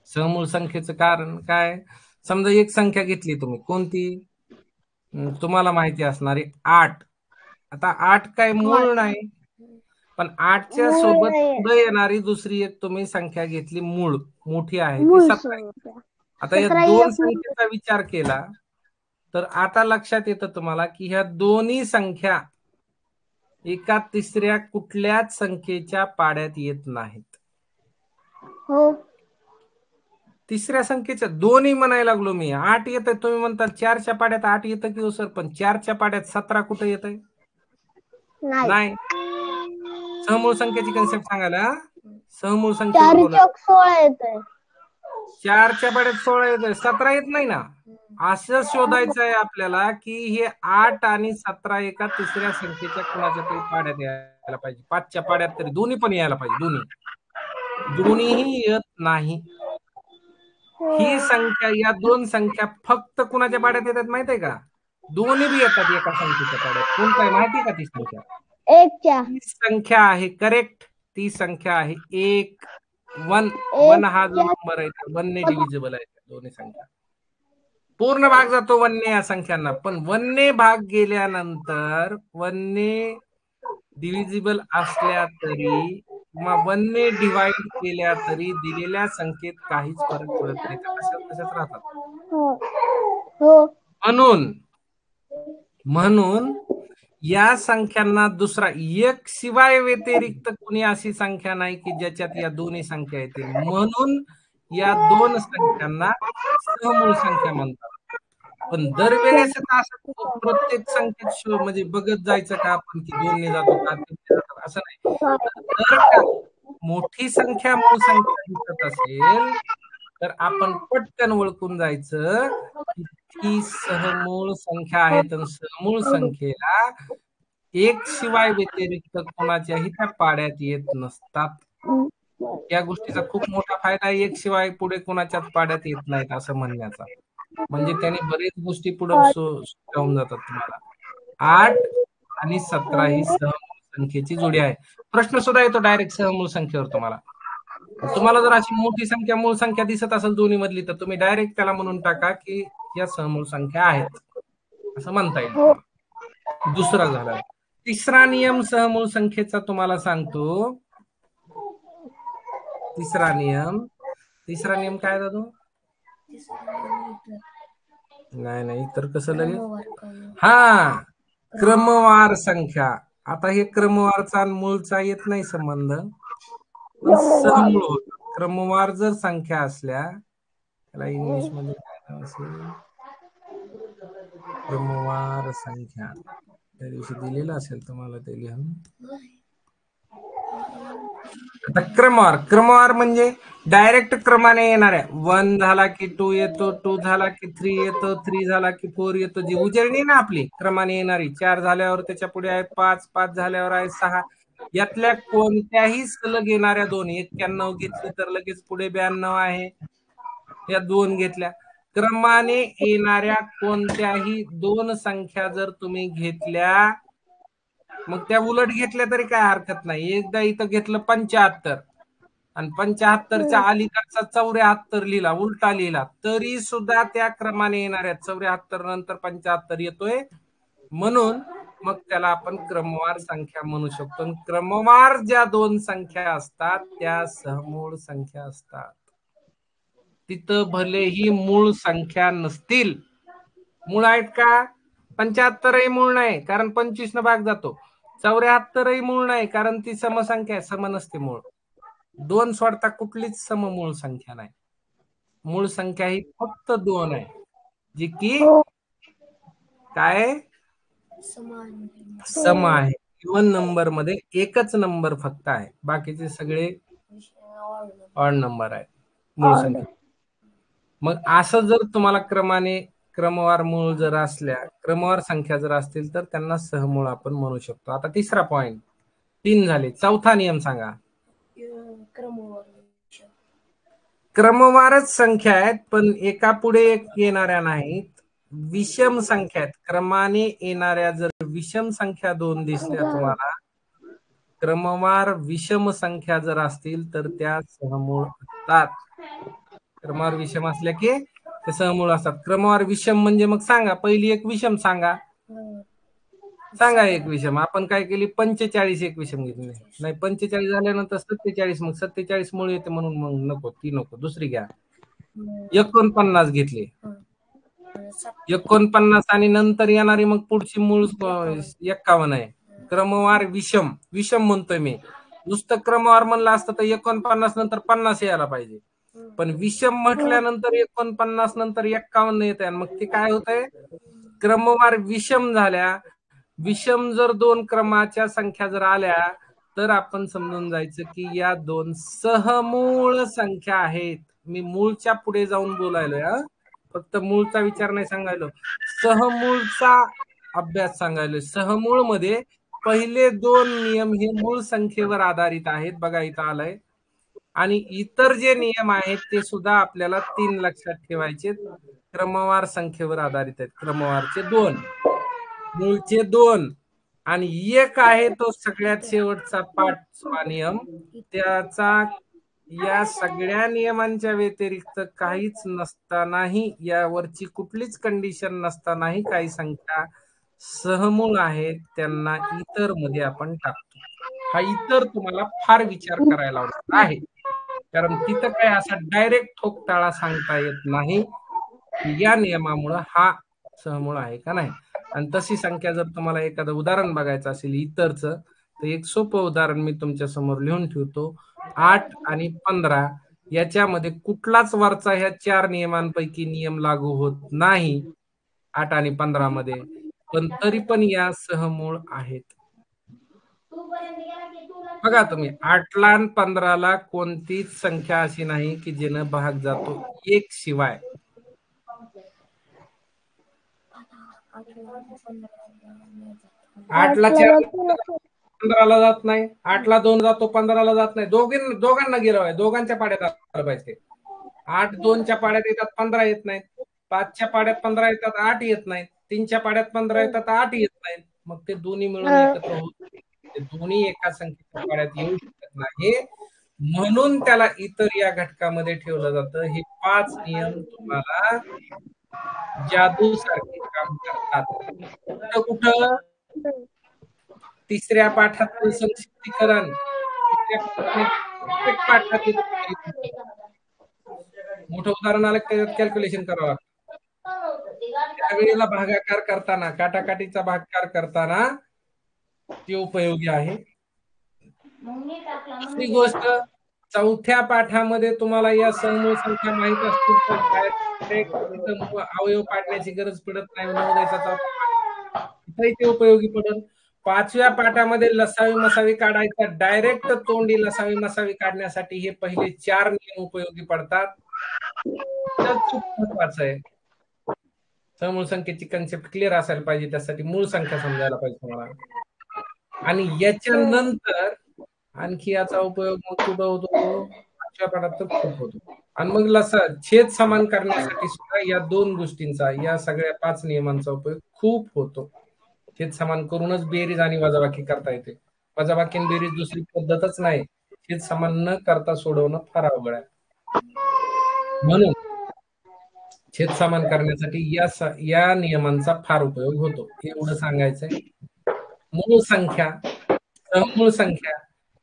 सहमूळ संख्येचं कारण काय. समजा एक संख्या घेतली तुम्ही, कोणती तुम्हाला माहिती असणारी 8. आता 8 काय मूळ नाही, पण 8च्या सोबत पुढे येणारी दुसरी एक तुम्ही संख्या घेतली मूळ, मोठी आहे ती 17. आता या दोन संख्येचा विचार केला तर आता लक्षात येतं तुम्हाला की ह्या दोन्ही संख्या एका तिसऱ्या कुठल्याच संख्येच्या पाड्यात येत नाहीत. हो. तिसऱ्या संख्येच्या दोन्ही म्हणायला लागलो मी. 8 येत, तुम्ही म्हणता 4च्या पाड्यात 8 येतं की हो सर, पण 4च्या पाड्यात 17 कुठे येत आहे? नाही. सहमूळ संख्येची कन्सेप्ट सांगायला, सहमूळ संख्येवर बोला. 16 येतंय. 4च्या पाड्यात 16 येतोय, 17 येत नाही ना. असं शोधायचं आहे आपल्याला की हे 8 आणि 17 एका तिसऱ्या संख्येच्या कुणाच्या तरी पाड्यात यायला पाहिजे. 5च्या पाड्यात तरी दोन्ही पण यायला पाहिजे. दोन्हीही येत नाही. ही संख्या, या दोन संख्या फक्त कुणाच्या पाड्यात येतात माहित आहे का? दोन्ही बी येतात एका संख्येच्या पाड्यात. कोणता आहे माहिती आहे का ती संख्या? 1च्या. ती संख्या आहे करेक्ट, ती संख्या आहे 1. 1 हा जो नंबर आहे 1 ने डिव्हिजिबल आहे दोन्ही संख्या. पूर्ण भाग जातो 1 ने या संख्यांना, पण 1 ने भाग गेल्यानंतर 1 ने डिव्हिजिबल असल्या तरी किंवा 1 ने डिवाइड केल्या तरी दिलेल्या संख्येत काहीच फरक पडत नाही, तशाच राहतात. म्हणून या संख्यांना दुसरा एक शिवाय व्यतिरिक्त कोणी अशी संख्या नाही की ज्याच्यात या दोन्ही संख्या येतील. म्हणून या दोन संख्यांना सहमूळ संख्या म्हणतात. पण दरवेळेस असं प्रत्येक संख्येत म्हणजे बघत जायचं का आपण की 2 ने जातो का 3 ने जातो असं नाही. जर का मोठी संख्या मूळ संख्या दिसत असेल तर आपण पटकन ओळखून जायचं की ती सहमूळ संख्या आहे. तर सहमूळ संख्येला एक शिवाय व्यतिरिक्त कोणाच्याही त्या पाड्यात येत नसतात. या गोष्टीचा खूप मोठा फायदा आहे, एक शिवाय पुढे कोणाच्याच पाड्यात येत नाहीत असं म्हणण्याचा. म्हणजे त्याने बरेच गोष्टी पुढे जाऊन जातात तुम्हाला. 8 आणि 17 ही सहमूळ संख्येची जोडी आहे. प्रश्न सुद्धा येतो डायरेक्ट सहमूळ संख्येवर तुम्हाला. तुम्हाला जर अशी मोठी संख्या मूळ संख्या दिसत असेल दोन्ही मधली तर तुम्ही डायरेक्ट त्याला म्हणून टाका की या सहमूळ संख्या आहेत, असं म्हणता येईल तुम्हाला. दुसरा झाला. तिसरा नियम सहमूळ संख्येचा तुम्हाला सांगतो. तिसरा नियम काय दादू? नाही इतर कसं लगेच. हा, क्रमवार संख्या. आता हे क्रमवारचा मूळचा येत नाही संबंध, पण सहमूळ होत. क्रमवार जर संख्या असल्या, त्याला इंग्लिश मध्ये काय नाव असेल, क्रमवार संख्या त्या दिवशी दिलेलं असेल तुम्हाला ते लिहून. आता क्रमवार म्हणजे डायरेक्ट क्रमाने येणाऱ्या. 1 झाला की 2 येतो, 2 झाला की 3 येतो, 3 झाला की 4 येतो. जी उजळणी ना आपली क्रमाने येणारी. 4 झाल्यावर त्याच्या पुढे आहे 5, 5 झाल्यावर आहे 6. यातल्या कोणत्याही सलग येणाऱ्या 2, 91 घेतली तर लगेच पुढे 92 आहे. या 2 घेतल्या. क्रमाने येणाऱ्या कोणत्याही 2 संख्या जर तुम्ही घेतल्या, मग त्या उलट घेतल्या तरी काय हरकत नाही. एकदा इथं घेतलं 75 आणि 75च्या अलीकडचा 74 लिहिला, उलटा लिहिला, तरी सुद्धा त्या क्रमाने येणाऱ्या 74 नंतर 75 येतोय. म्हणून मग त्याला आपण क्रमवार संख्या म्हणू शकतो. क्रमवार ज्या 2 संख्या असतात त्या सहमूळ संख्या असतात. तिथं भलेही मूळ संख्या नसतील. मूळ आहेत का? 75ही मूळ नाही, कारण 25 न भाग जातो. 74ही मूळ नाही, कारण ती समसंख्या आहे, सम नसते मूळ. 2 सोडता कुठलीच सममूळ संख्या नाही. मूळ संख्या ही फक्त 2 आहे, जी की काय सम आहे. इव्हन नंबर मध्ये एकच नंबर फक्त आहे, बाकीचे सगळे ऑड नंबर आहेत मूळ संख्या. मग असं जर तुम्हाला क्रमवार मूळ जर असल्या, क्रमवार संख्या जर असतील तर त्यांना सहमूळ आपण म्हणू शकतो. आता तिसरा पॉइंट, 3 झाले. चौथा नियम सांगा. क्रमवारच संख्या आहेत, पण एका पुढे एक येणाऱ्या नाहीत. विषम संख्या आहेत. क्रमाने येणाऱ्या जर विषम संख्या 2 दिसल्या तुम्हाला, क्रमवार विषम संख्या जर असतील तर त्या सहमूळ असतात. क्रमवार विषम असल्या की ते सहमूळ असतात. क्रमवार विषम म्हणजे मग सांगा, पहिली एक विषम सांगा. सांगा एक विषम. आपण काय केली, 45 एक विषम घेतली. नाही 45 झाल्यानंतर 47, मग 47 मूळ येते म्हणून मग नको, ती नको, दुसरी घ्या. 49 घेतली. 49 आणि नंतर येणारी मग पुढची मूळ 51 आहे. क्रमवार विषम. विषम म्हणतोय मी. नुसतं क्रमवार म्हणलं असतं तर 49 नंतर 50 यायला पाहिजे. पण विषम म्हटल्यानंतर 49 नंतर 51 येत आहे. मग ते काय होत आहे, क्रमवार विषम झाल्या. विषम जर 2 क्रमाच्या संख्या जर आल्या तर आपण समजून जायचं की या 2 सहमूळ संख्या आहेत. मी मूळच्या पुढे जाऊन बोलायलोय. फक्त मूळचा विचार नाही सांगायलो, सहमूळचा अभ्यास सांगायलोय. सहमूळ मध्ये पहिले 2 नियम हे मूळ संख्येवर आधारित आहेत. बघा इथं आलंय. आणि इतर जे नियम आहेत ते सुद्धा आपल्याला 3 लक्षात ठेवायचे. क्रमवार संख्येवर आधारित आहेत. क्रमवारचे 2, मूळचे 2 आणि एक आहे तो सगळ्यात शेवटचा 5वा नियम. त्याचा या सगळ्या नियमांच्या व्यतिरिक्त काहीच नसतानाही, यावरची कुठलीच कंडिशन नसतानाही काही संख्या सहमूळ आहेत, त्यांना इतर मध्ये आपण टाकतो. हा इतर तुम्हाला फार विचार करायला आवडत आहे, कारण तिथं काय असा डायरेक्ट ठोकताळा सांगता येत नाही की या नियमामुळे हा सहमूळ आहे का नाही. आणि तशी संख्या जर तुम्हाला एखादं उदाहरण बघायचं असेल इतरचं, तर एक सोपं उदाहरण मी तुमच्या समोर लिहून ठेवतो. 8 आणि 15 याच्यामध्ये कुठलाच वरचा ह्या 4 नियमांपैकी नियम लागू होत नाही 8 आणि 15 मध्ये, पण तरी पण या सहमूळ आहेत. बघा तुम्ही, 8ला आणि 15ला कोणतीच संख्या अशी नाही की जिनं भाग जातो एक शिवाय. 8ला 4 15ला जात नाही, 8ला 2 जातो 15ला जात नाही. दोघांना गेलो आहे, दोघांच्या पाड्यात आलं पाहिजे. 8 2च्या पाड्यात येतात, 15 येत नाहीत. 5च्या पाड्यात 15 येतात, 8 येत नाहीत. 3च्या पाड्यात 15 येतात, 8 येत नाहीत. मग ते दोन्ही मिळून एकत्र होत, ते दोन्ही एका संख्येच्या पाड्यात येऊ शकत नाही. म्हणून त्याला इतर या घटकामध्ये ठेवलं जातं. हे 5 नियम तुम्हाला जादू सारखे काम करतात. कुठं कुठं, तिसऱ्या पाठातलं संक्षिप्तीकरण, तिसऱ्या प्रत्येक पाठात मोठं उदाहरण आलं त्याच्यात कॅल्क्युलेशन करावं लागतं. त्यावेळेला भागाकार करताना, काटाकाटीचा भागाकार करताना ते उपयोगी आहे. दुसरी गोष्ट, चौथ्या पाठामध्ये तुम्हाला या सहमूळ संख्या माहित असतील तर डायरेक्ट अवयव पाडण्याची गरज पडत नाही. नवोदयचा चौथा ते उपयोगी पडेल. 5व्या पाठामध्ये लसावी मसावी काढायचा, डायरेक्ट तोंडी लसावी मसावी काढण्यासाठी हे पहिले 4 नियम उपयोगी पडतात. तर खूप महत्वाचं आहे. समूळ संख्येची कन्सेप्ट क्लिअर असायला पाहिजे, त्यासाठी मूळ संख्या समजायला पाहिजे तुम्हाला. आणि याच्यानंतर आणखी याचा उपयोग मग कुठं होतो, 5व्या पाठात तर खूप होतो. आणि मग छेद समान करण्यासाठी सुद्धा या 2 गोष्टींचा, या सगळ्या 5 नियमांचा उपयोग खूप होतो. छेद समान करूनच बेरीज आणि वजाबाकी करता येते. वजाबाकी आणि बेरीज दुसरी पद्धतच नाही. छेद समान न करता सोडवणं फार अवघड आहे. म्हणून छेद समान करण्यासाठी या नियमांचा फार उपयोग होतो. एवढं सांगायचंय. मूळ संख्या, समूळ संख्या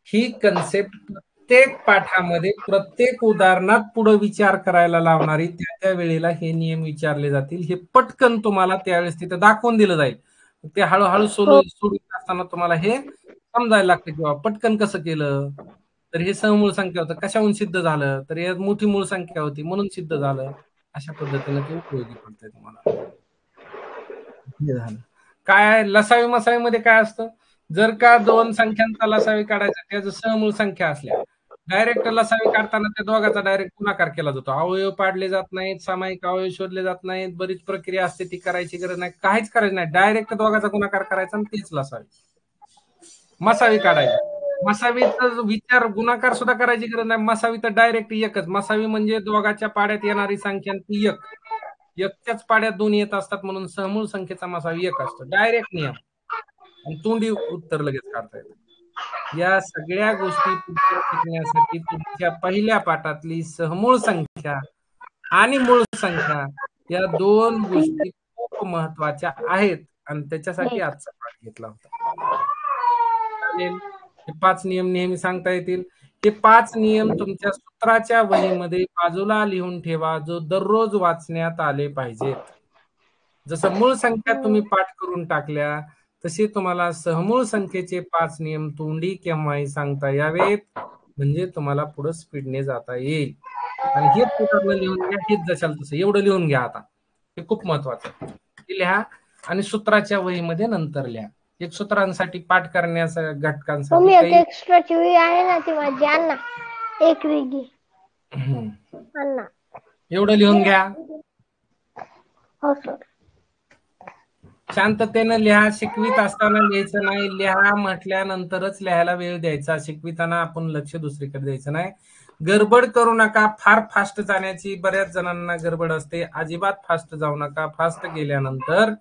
ही कन्सेप्ट प्रत्येक पाठामध्ये, प्रत्येक उदाहरणात पुढे विचार करायला लावणारी, त्या वेळेला हे नियम विचारले जातील. हे पटकन तुम्हाला त्यावेळेस तिथे दाखवून दिलं जाईल. ते हळूहळू सोडून असताना तुम्हाला हे समजायला लागतं किंवा पटकन कसं केलं. तर हे समूळ संख्या होतं, कशाहून सिद्ध झालं, तर यात मोठी मूळ संख्या होती म्हणून सिद्ध झालं. अशा पद्धतीने ते उपयोगी पडतंय तुम्हाला. हे झालं. काय लसावी मसावी मध्ये काय असतं, जर का 2 संख्यांचा लसावी काढायचा, त्याचं सहमूळ संख्या असल्या, डायरेक्ट लसावी काढताना त्या दोघांचा डायरेक्ट गुणाकार केला जातो. अवयव पाडले जात नाहीत, सामायिक अवयव शोधले जात नाहीत, बरीच प्रक्रिया असते, ती करायची गरज नाही, काहीच करायचं नाही. डायरेक्ट दोघांचा गुणाकार करायचा आणि तेच लसावी. मसावी काढायची, मसावीचा विचार गुणाकार सुद्धा करायची गरज नाही. मसावी तर डायरेक्ट एकच. मसावी म्हणजे दोघाच्या पाड्यात येणारी संख्या ती एक. एकच्याच पाड्यात दोन येत असतात म्हणून समूळ संख्येचा मसावी एक असतो. डायरेक्ट नियम. आणि तोंडी उत्तर लगेच काढता येतं. या सगळ्या गोष्टी पुढच्या शिकण्यासाठी तुमच्या पहिल्या पाठातली सहमूळ संख्या आणि मूळ संख्या या दोन गोष्टी खूप महत्वाच्या आहेत आणि त्याच्यासाठी आजचा पाठ घेतला होता. चालेल. हे 5 नियम नेहमी सांगता येतील. हे 5 नियम तुमच्या सूत्राच्या वहीमध्ये बाजूला लिहून ठेवा, जो दररोज वाचण्यात आले पाहिजेत. जसं मूळ संख्या तुम्ही पाठ करून टाकल्या, तसे तुम्हाला सहमूळ संख्येचे 5 नियम तोंडी केव्हाही सांगता यावेत, म्हणजे तुम्हाला पुढे स्पीडने जाता येईल. आणि हेच पुढे लिहून घ्या, हेच जशाल तसं एवढं लिहून घ्या आता. हे खूप महत्वाचं आहे. हे लिहा आणि सूत्राच्या वहीमध्ये नंतर लिहा. एक सूत्रांसाठी पाठ करण्याच्या घटकांसाठी काही एक्स्ट्राची वही आहे ना ती माझी अन्ना एक वेगळी अन्ना एवढं लिहून घ्या. हो सर. शांततेनं लिहा. शिकवित असताना लिहायचं नाही. लिहा म्हटल्यानंतरच लिहायला वेळ द्यायचा. शिकविताना आपण लक्ष दुसरीकडे द्यायचं नाही. गडबड करू नका. फार फास्ट जाण्याची बऱ्याच जणांना गडबड असते. अजिबात फास्ट जाऊ नका. फास्ट गेल्यानंतर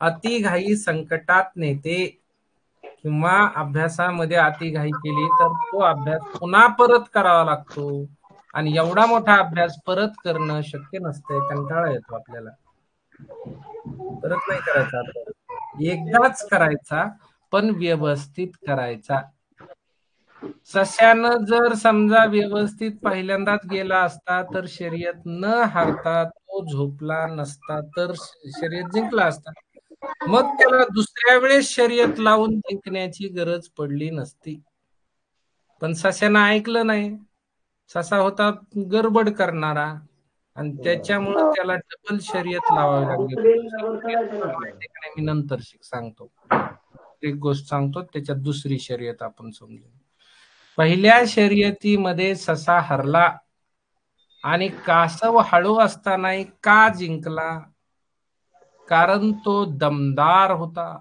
अतिघाई संकटात नेते किंवा अभ्यासामध्ये अतिघाई केली तर तो अभ्यास पुन्हा परत करावा लागतो आणि एवढा मोठा अभ्यास परत करणं शक्य नसतंय. कंटाळा येतो आपल्याला. परत नाही करायचा अभ्यास. एकदाच करायचा, पण व्यवस्थित करायचा. सश्यानं जर समजा व्यवस्थित पहिल्यांदाच गेला असता तर शर्यत न हारता तो झोपला नसता तर शर्यत जिंकला असता. मग त्याला दुसऱ्या वेळेस शर्यत लावून जिंकण्याची गरज पडली नसती. पण सश्यानं ऐकलं नाही. ससा होता गडबड करणारा आणि त्याच्यामुळे त्याला डबल शर्यत लावावी लागली. मी नंतर सांगतो. एक गोष्ट सांगतो, त्याच्यात दुसरी शर्यत आपण समजू. पहिल्या शर्यतीमध्ये ससा हरला आणि कासव हळू असतानाही का जिंकला? कारण तो दमदार होता.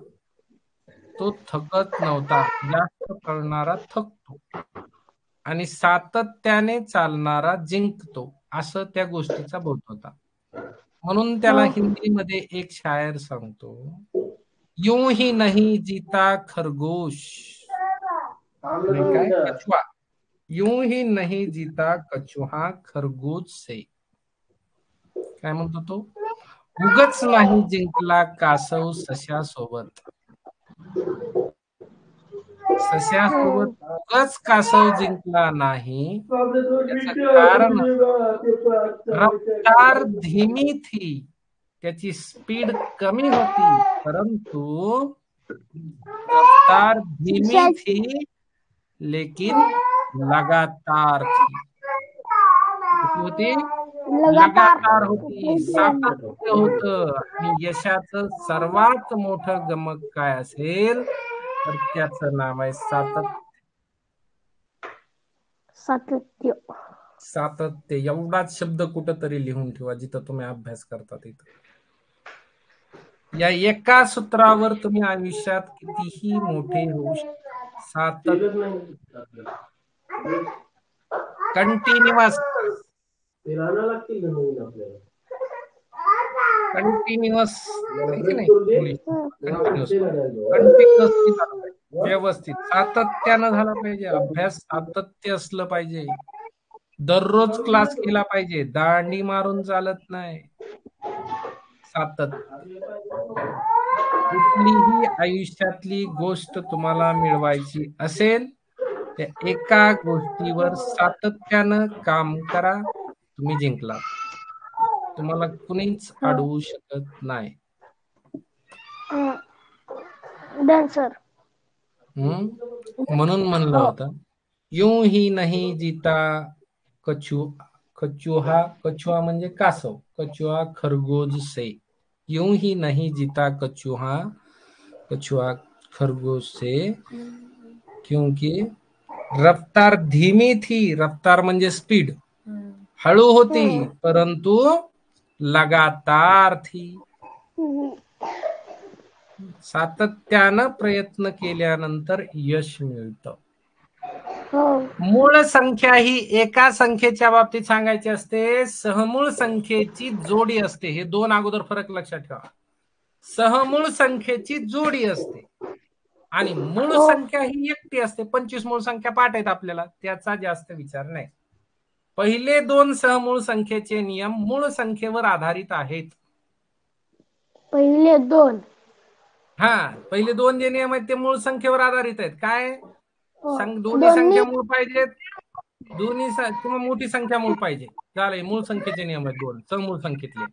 तो थकत नव्हता. जास्त पळणारा थकतो आणि सातत्याने चालणारा जिंकतो, असं त्या गोष्टीचा बोध होता. म्हणून त्याला हिंदीमध्ये एक शायर सांगतो, यूं ही नहीं जीता खरगोश. नाही काय कछुआ, यूं ही नहीं जीता कछुआ खरगोश से. काय म्हणतो तो? उगच नाही जिंकला कासव सश्यासोबत. सश्यासोबत उगच कासव जिंकला नाही, त्याचं कारण रफ्तार धीमी थी, त्याची स्पीड कमी होती, परंतु रफ्तार धीमी थी लेकिन लगातार थी. कशी होती? लगातार होती, सातत्य होतं. आणि यशाचं सर्वात मोठं गमक काय असेल तर त्याचं नाव आहे सातत्य. सातत्य. सातत्य एवढाच शब्द कुठंतरी लिहून ठेवा जिथं तुम्ही अभ्यास करता तिथं. या एका सूत्रावर तुम्ही आयुष्यात कितीही मोठे होऊ शकता. सातत्य, कंटिन्युअस, कंटिन्युअस आहे की नाही इंग्लिश? कंटिन्युअस, कंटिन्युअसली झालं पाहिजे. व्यवस्थित सातत्यानं झाला पाहिजे. अभ्यास सातत्य असलं पाहिजे. दररोज क्लास केला पाहिजे. दांडी मारून चालत नाही. सातत्य. कुठलीही आयुष्यातली गोष्ट तुम्हाला मिळवायची असेल त्या एका गोष्टीवर सातत्यानं काम करा, तुम्ही जिंकला. तुम्हाला कुणीच अडवू शकत नाही. Done sir. म्हणून म्हणलं होतं, यूं ही नहीं जीता कछुआ, कछुआ म्हणजे कासव, कछुआ खरगोश से. यूं ही नहीं जीता कछुआ, कछुआ खरगोश से, क्योंकि रफ्तार धीमी थी. रफ्तार म्हणजे स्पीड, हळू होती, परंतु लगातार थी. सातत्यानं प्रयत्न केल्यानंतर यश मिळतं. हो. मूळ संख्या ही एका संख्येच्या बाबतीत सांगायची असते, सहमूळ संख्येची जोडी असते. हे दोन अगोदर फरक लक्षात ठेवा. सहमूळ संख्येची जोडी असते आणि मूळ हो. संख्या ही एकटी असते. 25 मूळ संख्या पाठ आहेत आपल्याला, त्याचा जास्त विचार नाही. पहिले दोन सहमूळ संख्येचे नियम मूळ संख्येवर आधारित आहेत. पहिले दोन. हा, पहिले दोन जे नियम आहेत ते मूळ संख्येवर आधारित आहेत. काय? हो. दोन्ही दोन्ही. संख्या मूळ पाहिजेत, दोन्ही किंवा मोठी संख्या मूळ पाहिजे. झाले मूळ संख्येचे नियम आहेत दोन, समूळ संख्येतले.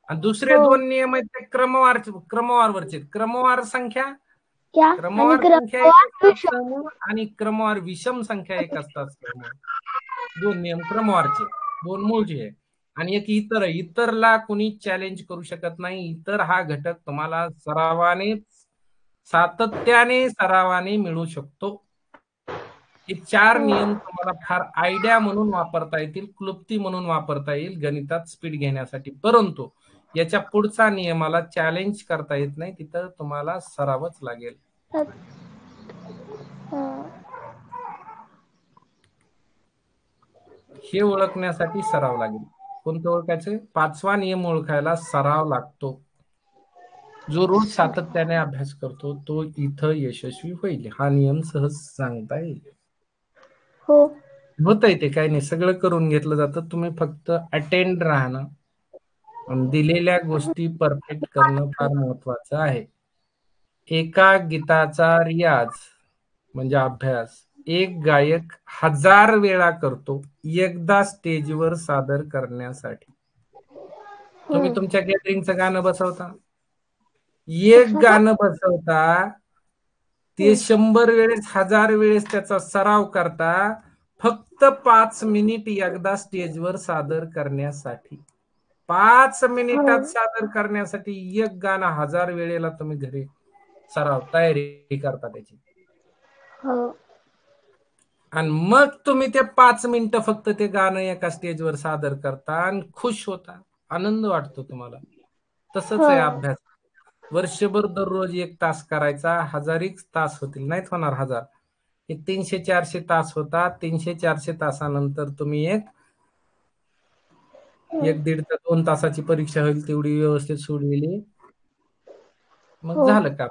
आणि दुसरे हो. दोन नियम आहेत ते क्रमवारवरचे. क्रमवार संख्या, क्या आणि क्रमवार संख्या एक क्रमवार असतात विषम. समूळ आणि क्रमवार विषम संख्या एक असतात समूळ. दोन नियम क्रमवारचे, दोन मूळचे आहे. आणि एक इतर आहे. इतरला कुणी चॅलेंज करू शकत नाही. इतर हा घटक तुम्हाला सरावाने, सातत्याने सरावाने मिळू शकतो. हे चार हो. नियम तुम्हाला फार आयडिया म्हणून वापरता येतील, क्लुप्ती म्हणून वापरता येईल गणितात स्पीड घेण्यासाठी. परंतु याच्या पुढचा नियमाला चॅलेंज करता येत नाही, तिथं तुम्हाला सरावच लागेल. हे ओळखण्यासाठी सराव लागेल. कोणतं ओळखायचं? पाचवा नियम ओळखायला सराव लागतो. जो रोज सातत्याने अभ्यास करतो तो इथं यशस्वी होईल. हा नियम सहज सांगता येईल. हो. होतंय ते काही नाही, सगळं करून घेतलं जातं. तुम्ही फक्त अटेंड राहणं आणि दिलेल्या गोष्टी परफेक्ट करणं फार महत्वाचं आहे. एका गीताचा रियाज म्हणजे अभ्यास एक गायक 1000 वेळा करतो एकदा स्टेजवर सादर करण्यासाठी. तुम्ही तुमच्या गॅदरिंगचं गाणं बसवता, एक कशाचा? गाणं बसवता, ते 100 वेळेस 1000 वेळेस त्याचा सराव करता, फक्त 5 मिनिट एकदा स्टेजवर सादर करण्यासाठी. 5 हो. मिनिटात सादर करण्यासाठी एक गाणं 1000 वेळेला तुम्ही घरी सराव तयारी करता त्याची. हो. आणि मग तुम्ही ते 5 मिनिटं फक्त ते गाणं एका स्टेजवर सादर करता आणि खुश होता, आनंद वाटतो तुम्हाला. तसंच हो. आहे अभ्यास. वर्षभर दररोज 1 तास करायचा, 1000 तास होतील, नाहीत होणार 1000. हे 300-400 तास होतात. 300-400 तासानंतर तुम्ही एक दीड ते 2 तासाची परीक्षा होईल, तेवढी व्यवस्थित सोडलेली, मग हो. झालं का?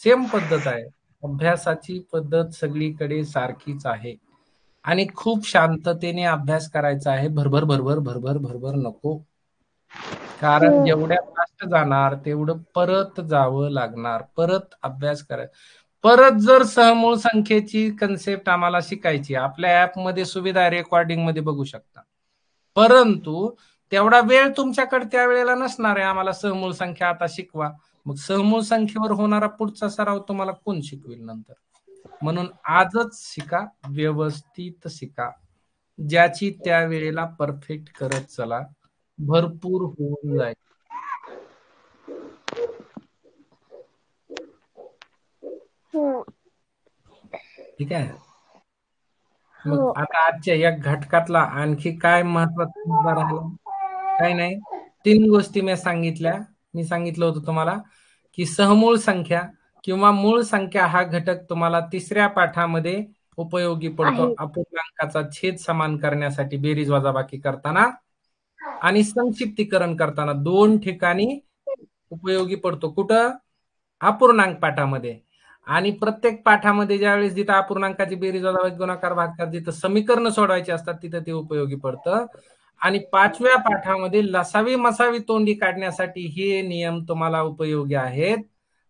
सेम पद्धत आहे. अभ्यासाची पद्धत सगळीकडे सारखीच आहे. आणि खूप शांततेने अभ्यास करायचा आहे. भरभर भरभर भरभर भरभर नको. कारण हो. जेवढ्या फास्ट जाणार तेवढं परत जावं लागणार, परत अभ्यास करायचा. परत जर सहमूळ संख्येची कन्सेप्ट आम्हाला शिकायची, आपल्या ऍपमध्ये सुविधा आहे, रेकॉर्डिंग मध्ये बघू शकता. परंतु तेवढा वेळ तुमच्याकडे त्यावेळेला नसणार आहे. आम्हाला सहमूळ संख्या आता शिकवा, मग सहमूळ संख्येवर होणारा पुढचा सराव तुम्हाला कोण शिकवेल नंतर? म्हणून आजच शिका, व्यवस्थित शिका, ज्याची त्या वेळेला परफेक्ट करत चला, भरपूर होऊन जाईल. हो. ठीक आहे. मग हो. आता आजच्या या घटकातला आणखी काय महत्वाचा मुद्दा राहिला? काही नाही, 3 गोष्टी मी सांगितल्या. मी सांगितलं होतं तुम्हाला की सहमूळ संख्या किंवा मूळ संख्या हा घटक तुम्हाला तिसऱ्या पाठामध्ये उपयोगी पडतो. आहे. अपूर्णांकाचा छेद समान करण्यासाठी, बेरीज वजाबाकी करताना आणि संक्षिप्तीकरण करताना 2 ठिकाणी उपयोगी पडतो. कुठं? अपूर्णांक पाठामध्ये. आणि प्रत्येक पाठामध्ये ज्यावेळेस जिथं अपूर्णांकाची बेरीज वजाबाकी गुणाकार भागाकार जिथं समीकरण सोडवायची असतात तिथं ते उपयोगी पडतं. आणि 5व्या पाठामध्ये लसावी मसावी तोंडी काढण्यासाठी हे नियम तुम्हाला उपयोगी आहेत.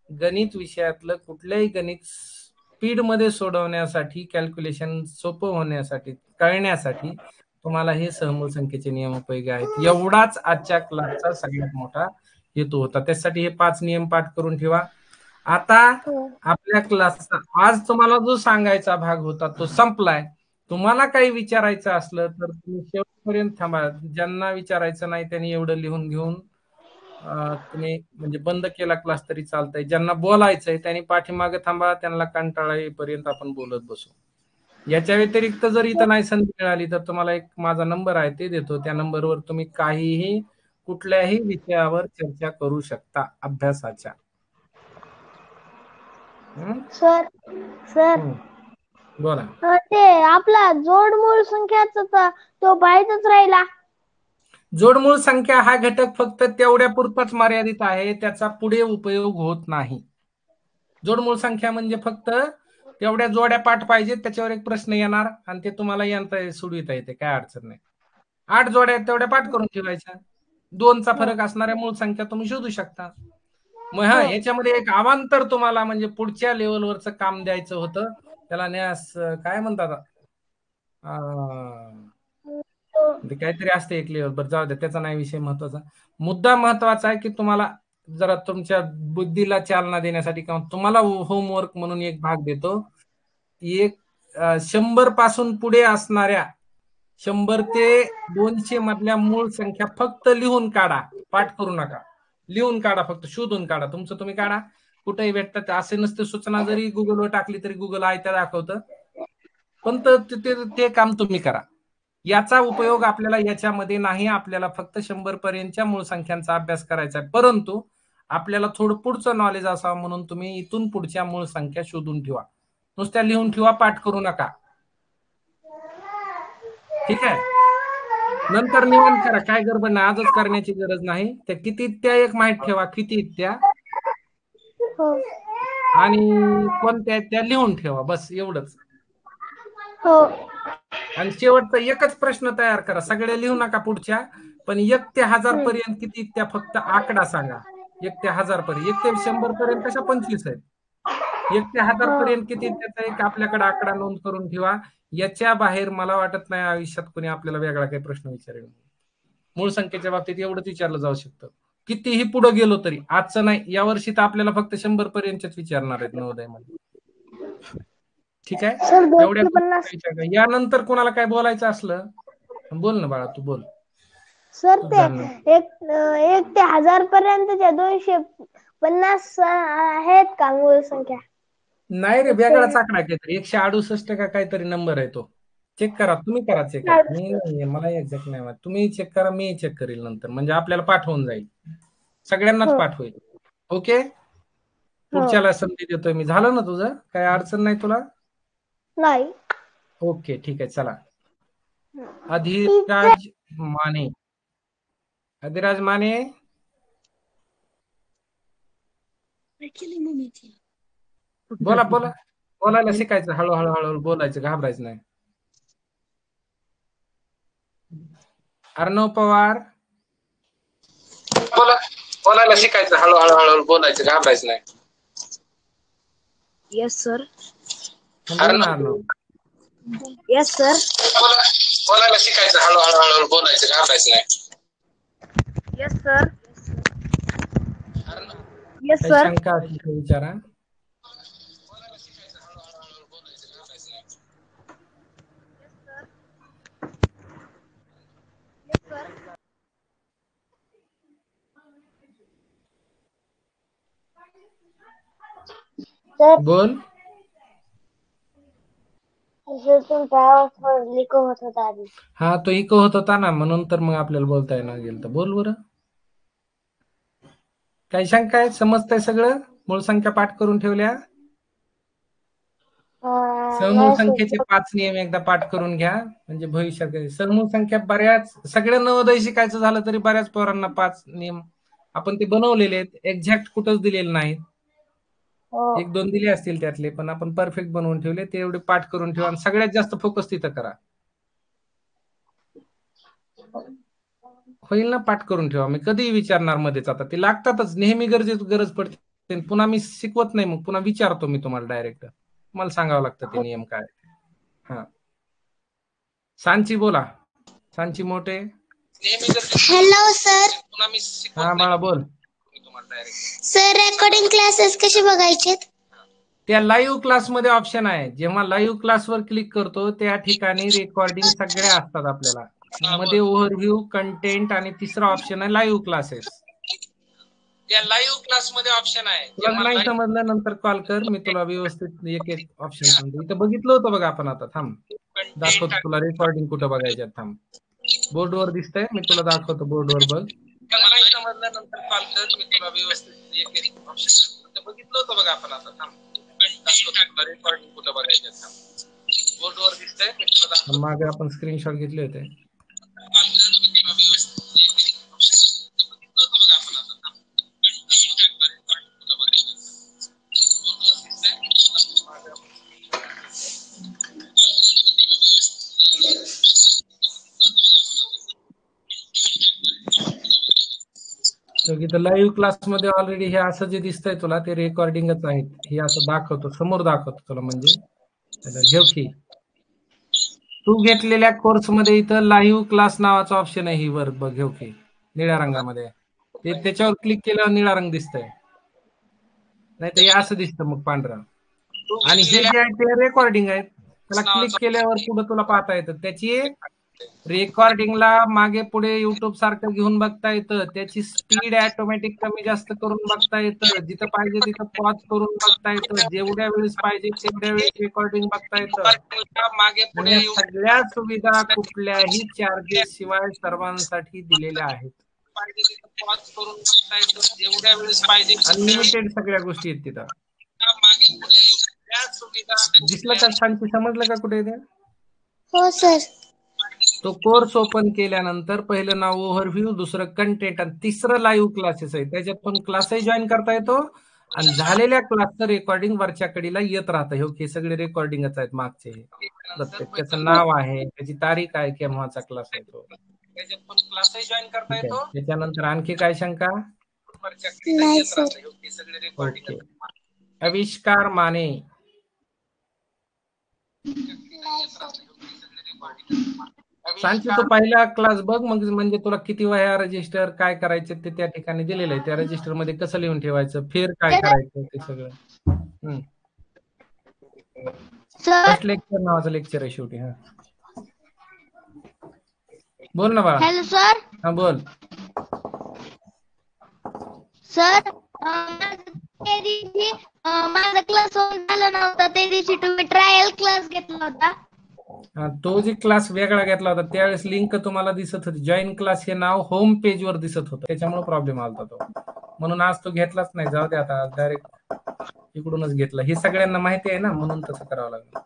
गणित विषयातलं कुठल्याही गणित स्पीडमध्ये सोडवण्यासाठी, कॅल्क्युलेशन सोपं होण्यासाठी, कळण्यासाठी तुम्हाला हे सहमूळ संख्येचे नियम उपयोगी आहेत. एवढाच आजच्या क्लासचा सगळ्यात मोठा हेतू होता. त्यासाठी हे 5 नियम पाठ करून ठेवा. आता हो. आपल्या क्लासचा आज तुम्हाला जो सांगायचा भाग होता तो संपलाय. तुम्हाला काही विचारायचं असलं तर तुम्ही शेवटपर्यंत थांबा. ज्यांना विचारायचं नाही त्यांनी एवढं लिहून घेऊन तुम्ही म्हणजे बंद केला क्लास तरी चालतंय. ज्यांना बोलायचंय त्यांनी पाठीमागे थांबा, त्यांना कंटाळा येईपर्यंत आपण बोलत बसू. याच्या व्यतिरिक्त जर इथं नाही संधी मिळाली तर तुम्हाला एक माझा नंबर आहे ते देतो. त्या नंबरवर तुम्ही काहीही कुठल्याही विषयावर चर्चा करू शकता अभ्यासाच्या. हम्म? सर. सर. हम्म. बोला. ते आपला जोडमूळ संख्याचा तो बाहेरच राहिला. जोडमूळ संख्या हा घटक फक्त तेवढ्या पुरताच मर्यादित आहे, त्याचा पुढे उपयोग होत नाही. जोडमूळ संख्या म्हणजे फक्त तेवढ्या जोड्या पाठ पाहिजेत, त्याच्यावर एक प्रश्न येणार आणि ते तुम्हाला सोडविता येते, काय अडचण नाही. 8 जोड्या आहेत तेवढ्या पाठ करून ठेवायच्या. 2चा फरक असणाऱ्या मूळ संख्या तुम्ही शोधू शकता. मग याच्यामध्ये एक अवांतर तुम्हाला म्हणजे पुढच्या लेवलवरचं काम द्यायचं होतं. त्याला काय म्हणतात, म्हणजे काहीतरी असते एक लेवल. बरं जाऊ द्या, त्याचा नाही विषय महत्वाचा. मुद्दा महत्वाचा आहे की तुम्हाला जरा तुमच्या बुद्धीला चालना देण्यासाठी किंवा तुम्हाला होमवर्क म्हणून एक भाग देतो. एक 100 पासून पुढे असणाऱ्या 100 ते 200 मधल्या मूळ संख्या फक्त लिहून काढा, पाठ करू नका. लिहून काढा, फक्त शोधून काढा. तुमचं तुम्ही काढा, कुठेही भेटतात. असे नसते सूचना जरी गुगलवर टाकली तरी गुगल आयत्या दाखवतं. पण ते काम तुम्ही करा. याचा उपयोग आपल्याला याच्यामध्ये नाही. आपल्याला फक्त 100 पर्यंतच्या मूळ संख्यांचा अभ्यास करायचा आहे. परंतु आपल्याला थोडं पुढचं नॉलेज असावं म्हणून तुम्ही इथून पुढच्या मूळ संख्या शोधून ठेवा. नुसत्या लिहून ठेवा, पाठ करू नका. ठीक आहे. नंतर निवांत करा, काय गडबड नाही. आजच करण्याची गरज नाही. त्या किती त्या एक माहित ठेवा, किती त्या आणि कोणत्या त्या लिहून ठेवा, बस एवढंच. आणि शेवटचा एकच प्रश्न तयार करा. सगळे लिहू नका पुढच्या, पण 1 ते 1000 पर्यंत किती त्या फक्त आकडा सांगा. 1 ते 1000 पर्यंत. 1 ते 100 पर्यंत कशा 25 आहेत. 1 ते 1000 पर्यंत किती त्याचा एक आपल्याकडे आकडा नोंद करून ठेवा. याच्या बाहेर मला वाटत नाही आयुष्यात कोणी आपल्याला वेगळा काही प्रश्न विचारेल. मूळ संख्येच्या बाबतीत एवढंच विचारलं जाऊ शकतं. कितीही पुढे गेलो तरी. आजचं नाही, यावर्षी तर आपल्याला फक्त 100 पर्यंतच विचारणार आहेत नवोदयमध्ये. ठीक आहे. एवढ्या विचार. यानंतर कोणाला काय बोलायचं असलं, बोल ना बाळा, तू बोल. सर ते 1 ते 1000 पर्यंतच्या 250 आहेत का मूळ संख्या? नाही रे, वेगळाच आकडा काहीतरी 168 का काहीतरी नंबर आहे तो. चेक करा, तुम्ही करा चेक. मी नाही, मला एक्झॅक्ट नाही माहित. तुम्ही चेक करा, मी चेक करेल नंतर. म्हणजे आपल्याला पाठवून जाईल, सगळ्यांनाच पाठवेल. ओके. पुढच्याला संधी देतोय मी. झालं ना तुझं, काय अडचण नाही तुला? नाही. ओके, ठीक आहे. चला. अधिराज माने. अधिराज माने, बोला बोला. बोलायला शिकायचं, हळूहळू हळूहळू बोलायचं, घाबरायचं नाही. अर्णव पवार, बोलायला शिकायचं, हळूहळू हळूहळू बोलायचं, घाबरायचं नाही. Yes sir. बोल ना अर्णव. Yes sir. बोलायला शिकायचं, हळूहळू हळूहळू बोलायचं, घाबरायचं नाही. Yes sir. यस काही सर. शंका असेल तर विचारा. बोल. तुमचा आवाज इको होत होता आधी. हा, तो इको होत होता ना, म्हणून तर मग आपल्याला बोलता येणार गेलं. तर बोल बरं. काही शंका आहे? समजतंय सगळं? मूळ संख्या पाठ करून ठेवल्या? समूह संख्येचे 5 नियम एकदा पाठ करून घ्या, म्हणजे भविष्यात. समूह संख्या बऱ्याच, सगळं नवोदय शिकायचं झालं तरी बऱ्याच पोरांना 5 नियम आपण ते बनवलेले आहेत. एक्झॅक्ट कुठंच दिलेले नाहीत. 1-2 दिले असतील त्यातले, पण आपण परफेक्ट बनवून ठेवले. ते एवढे पाठ करून ठेवा आणि सगळ्यात जास्त फोकस तिथं करा. होईल ना? पाठ करून ठेवा. मी कधीही विचारणार मध्येच. आता ते लागतातच, नेहमी गरज पडते. पुन्हा मी शिकवत नाही, मग पुन्हा विचारतो मी तुम्हाला डायरेक्ट. मला सांगावं लागतं ते नियम काय. हा, सांची बोला. सांची मोठे. Hello sir. हा बाळा, बोल. सर, रेकॉर्डिंग क्लासेस कसे बघायचे? त्या लाईव्ह क्लासमध्ये ऑप्शन आहे. जेव्हा लाईव्ह क्लासवर क्लिक करतो त्या ठिकाणी रेकॉर्डिंग सगळ्या असतात आपल्याला. मध्ये ओव्हरव्ह्यू, कंटेंट आणि तिसरा ऑप्शन आहे लाईव्ह क्लासेस. त्या लाईव्ह क्लासमध्ये ऑप्शन आहे. तुला नाही समजलं नंतर कॉल कर, मी तुला व्यवस्थित एक एक ऑप्शन सांगतो. इथं बघितलं होतं बघा आपण. आता थांब, दाखवतो तुला रेकॉर्डिंग कुठं बघायच्यात. थांब, बोर्डवर दिसतंय, मी तुला दाखवतो. बोर्डवर बघ. मला नाही समजलं नंतर कॉल कर, मी तुला व्यवस्थित एक एक ऑप्शन बघितलं होतं बघा आपण. आता थांब, दाखवतो तुला रेकॉर्डिंग कुठं बघायच्यात. थांब, मागे आपण स्क्रीनशॉट घेतले होते. इथं लाईव्ह क्लासमध्ये ऑलरेडी हे असं जे दिसतंय तुला ते रेकॉर्डिंगच आहेत. हे असं दाखवतो, समोर दाखवतो तुला. म्हणजे घेऊ की तू घेतलेल्या कोर्समध्ये इथं लाईव्ह क्लास नावाचा ऑप्शन आहे. ही वर बघ, घेऊ की निळ्या रंगामध्ये ते त्याच्यावर क्लिक केल्यावर निळा रंग दिसतंय, नाही तर हे असं दिसतं मग पांढरा. आणि हे जे आहे ते रेकॉर्डिंग आहेत. त्याला क्लिक केल्यावर पुढे तुला पाहता येतं. त्याची रेकॉर्डिंगला मागे पुढे युट्यूब सारखं घेऊन बघता येतं. त्याची स्पीड ऑटोमॅटिक कमी जास्त करून बघता येतं. जिथं पाहिजे तिथं पॉज करून बघता येतं. जेवढ्या वेळेस पाहिजे तेवढ्या वेळेस रेकॉर्डिंग बघता येतं. आणि या सगळ्या सुविधा कुठल्याही चार्जेस शिवाय सर्वांसाठी दिलेल्या आहेत. अनलिमिटेड सगळ्या गोष्टी आहेत तिथं. दिसलं का? शांती समजलं का कुठे ते? हो सर. तो कोर्स ओपन केल्यानंतर पहिलं नाव ओव्हरव्ह्यू, दुसरं कंटेंट आणि तिसरं लाईव्ह क्लासेस आहे. त्याच्यात पण क्लासही जॉईन करता येतो आणि झालेल्या क्लासचं रेकॉर्डिंग वरच्या कडीला येत राहतं. हे सगळे रेकॉर्डिंगच आहेत मागचे. प्रत्येक त्याचं नाव आहे, त्याची तारीख आहे, केव्हाचा क्लास आहे तो. त्याच्यात पण क्लासही जॉईन करता येतो. त्याच्यानंतर आणखी काय शंका? नाही सर. ओके. आविष्कार माने. सांगते तो पहिला क्लास बघ, मग म्हणजे तुला किती वह्या रजिस्टर काय करायचं ते त्या ठिकाणी दिलेलं आहे. त्या रजिस्टर मध्ये कसं लिहून ठेवायचं, फेर काय करायचं ते सगळं. फर्स्ट लेक्चर नावाचं लेक्चर आहे शेवटी. हा बोल ना बाळा. Hello sir. हा बोल. सर त्या दिवशी माझा क्लास झाला नव्हता. त्या दिवशी तुम्ही ट्रायल क्लास घेतला होता. तो जे क्लास वेगळा घेतला होता त्यावेळेस लिंक तुम्हाला दिसत होती. जॉईन क्लास हे नाव होम पेज वर दिसत होतं, त्याच्यामुळे प्रॉब्लेम आला तो. म्हणून आज तो घेतलाच नाही. जाऊ दे आता, डायरेक्ट इकडूनच घेतला. हे सगळ्यांना माहिती आहे ना, म्हणून तसं करावं लागलं.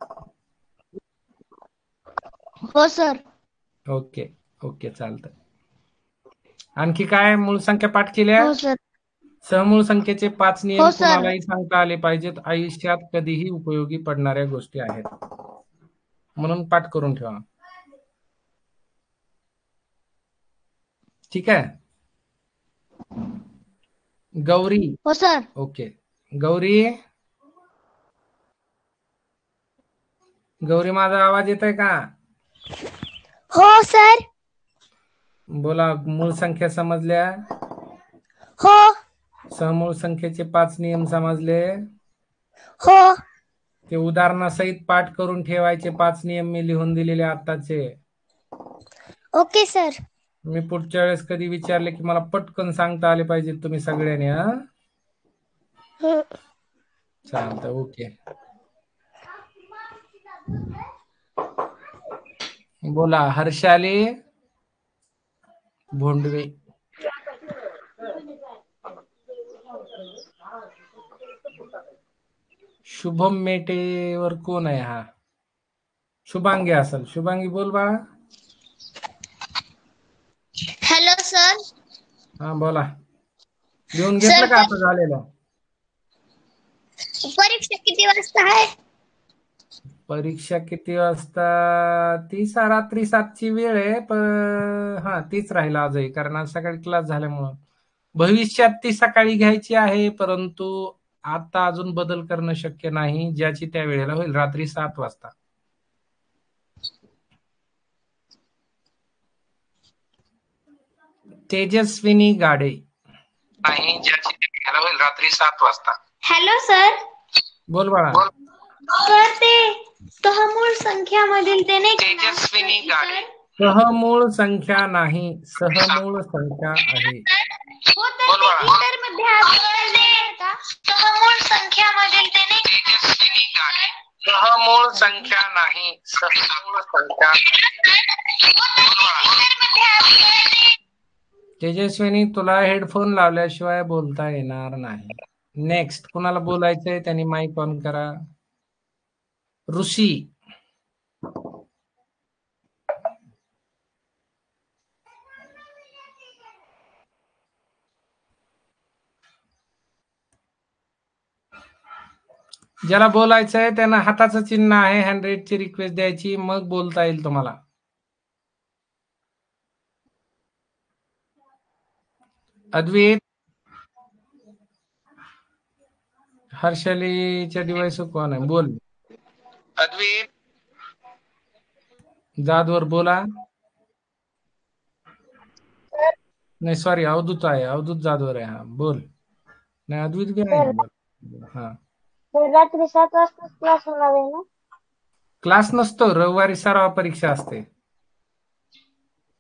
हो सर. ओके ओके, चालतं. आणखी काय? मूळ संख्या पाठ केल्या? हो सर. सहमूळ संख्येचे 5 नियम हो सर. कुणालाही सांगता आले पाहिजेत. आयुष्यात कधीही उपयोगी पडणाऱ्या गोष्टी आहेत, म्हणून पाठ करून ठेवा. ठीक आहे. गौरी. हो सर. ओके. गौरी, गौरी माझा आवाज येतोय का? हो सर. बोला. मूळ संख्या समजल्या? हो. समूळ संख्येचे 5 नियम समजले? हो. ते उदाहरणासहित पाठ करून ठेवायचे. 5 नियम मी लिहून दिलेले आताचे. Okay sir. मी पुढच्या वेळेस कधी विचारले की मला पटकन सांगता आले पाहिजे तुम्ही सगळ्यांनी. चालतं. ओके. बोला. हर्षाली भोंडवे. शुभम मेटेवर कोण आहे? हा शुभांगी असेल. शुभांगी बोल बाळा. Hello sir. हा बोला. लिहून घेतलं का आता झालेलं? परीक्षा किती वाजता आहे? परीक्षा किती वाजता? ती रात्री 7ची वेळ आहे. हा तीच राहील आजही, कारण आज सकाळी क्लास झाल्यामुळं. भविष्यात ती सकाळी घ्यायची आहे, परंतु आता अजून बदल करणं शक्य नाही. ज्याची त्या वेळेला होईल, रात्री 7 वाजता. तेजस्विनी गाडे. नाही, ज्याची त्या वेळेला होईल, रात्री 7 वाजता. Hello sir. बोल बाळा. सर ते सहमूळ संख्यामधील ते नाही. तेजस्विनी गाडे. सहमूळ संख्या नाही, सहमूळ संख्या आहे. मध्ये का सहमूळ संख्यामधील ते नाही. तेजस्विनी गाडे. सहमूळ संख्या नाही, सहमूळ संख्या. तेजस्विनी, तुला हेडफोन लावल्याशिवाय बोलता येणार नाही. नेक्स्ट कुणाला बोलायचंय त्यांनी माईक ऑन करा. ऋषी. ज्याला बोलायचं आहे त्यांना हाताचं चिन्ह आहे, हँड रेजची रिक्वेस्ट द्यायची, मग बोलता येईल तुम्हाला. अद्वैत, हर्षलीच्या डिवाइस कोण आहे? बोल. अद्वैत जाधवर बोला. नाही सॉरी, अवधूत आहे, अवधूत जाधवर आहे. हा बोल. नाही अद्वैत बी आहे ना. बोल. हा रात्री 7 वाजता क्लास होणार आहे ना? क्लास नसतो, रविवारी सराव परीक्षा असते.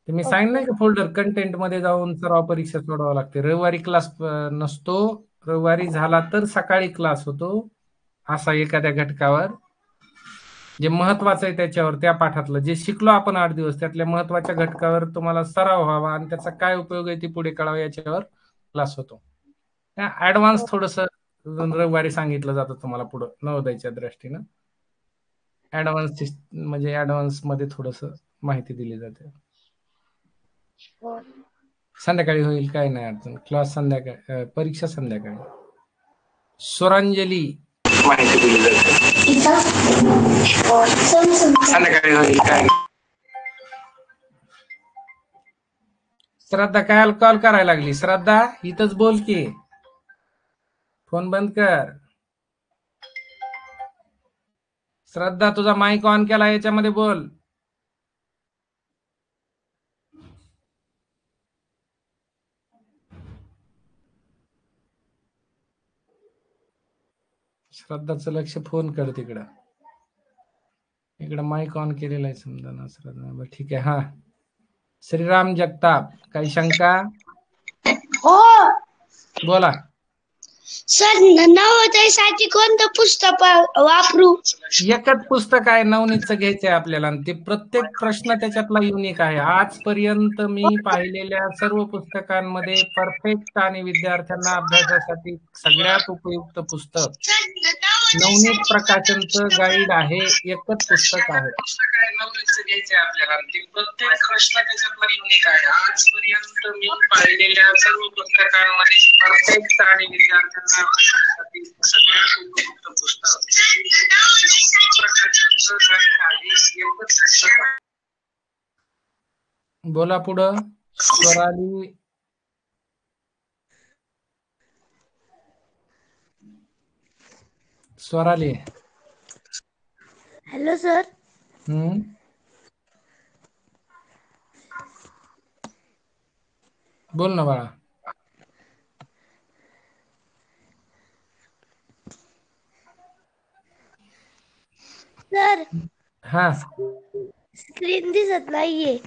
तुम्ही सांगितलंय का फोल्डर कंटेंट मध्ये जाऊन सराव परीक्षा सोडवावं लागते. रविवारी क्लास नसतो. रविवारी झाला तर सकाळी क्लास होतो, असा एखाद्या घटकावर जे महत्वाचं आहे त्याच्यावर, त्या पाठातलं जे शिकलो आपण 8 दिवस त्यातल्या महत्वाच्या घटकावर तुम्हाला सराव व्हावा आणि त्याचा काय उपयोग आहे ते पुढे कळावं, याच्यावर क्लास होतो. ऍडव्हान्स थोडस रविवारी सांगितलं जातं तुम्हाला पुढं नवोदयच्या दृष्टीनं. ऍडव्हान्स म्हणजे ऍडव्हान्स मध्ये थोडस माहिती दिली जाते. संध्याकाळी होईल, काय नाही अडचण. क्लास संध्याकाळी, परीक्षा संध्याकाळी. स्वरांजली, माहिती दिली जाते. संध्याकाळी होईल, काय. श्रद्धा काय कॉल करायला लागली? श्रद्धा इथंच बोल की, फोन बंद कर. श्रद्धा तुझा माईक ऑन केला, याच्यामध्ये बोल. श्रद्धाचं लक्ष फोन कर तिकडं. इकडं माईक ऑन केलेला आहे समजा ना श्रद्धा. ठीक आहे. हा श्रीराम जगताप, काही शंका? हो बोला. सर, नवोदयसाठी कोणतं पुस्तक वापरू? एकच पुस्तक आहे नवनीतचं घ्यायचंय आपल्याला, आणि ते प्रत्येक प्रश्न त्याच्यातला युनिक आहे. आजपर्यंत मी पाहिलेल्या सर्व पुस्तकांमध्ये परफेक्ट आणि विद्यार्थ्यांना अभ्यासासाठी सगळ्यात उपयुक्त पुस्तक नवनीत प्रकाशनचं गाईड आहे. एकच पुस्तक आहे. नवनीतचं घ्यायचंय आपल्याला, ते प्रत्येक प्रश्न त्याच्यातला युनिक आहे. आजपर्यंत मी पाहिलेल्या सर्व पुस्तकांमध्ये परफेक्ट आणि विद्यार्थ्यांना अभ्यासासाठी सगळ्यात उपयुक्त पुस्तक बोला पुढं. स्वराली, स्वराली. Hello sir. बोल ना बाळा. सर, हा स्क्रीन दिसत नाहीये.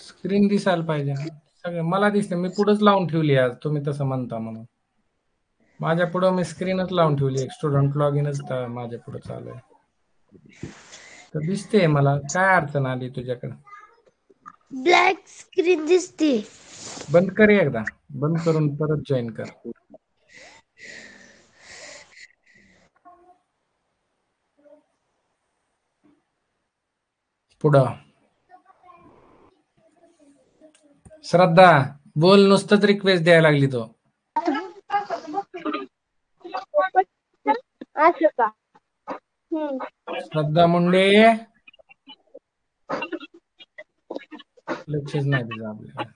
स्क्रीन दिसायला पाहिजे ना. सगळं मला दिसते, मी पुढेच लावून ठेवली आज, तुम्ही तसं म्हणता म्हणून. माझ्या पुढं मी स्क्रीनच लावून ठेवली, एक स्टुडंट लॉग इनच माझ्या पुढे चालू आहे, तर दिसते मला. काय अडचण आली तुझ्याकडे? ब्लॅक स्क्रीन दिसते. बंद कर, एकदा बंद करून परत जॉईन कर. पुढं श्रद्धा बोल, नुसतंच रिक्वेस्ट द्यायला लागली तो. असं का? श्रद्धा मुंडे, लक्षच नाही तुझं आपल्याला.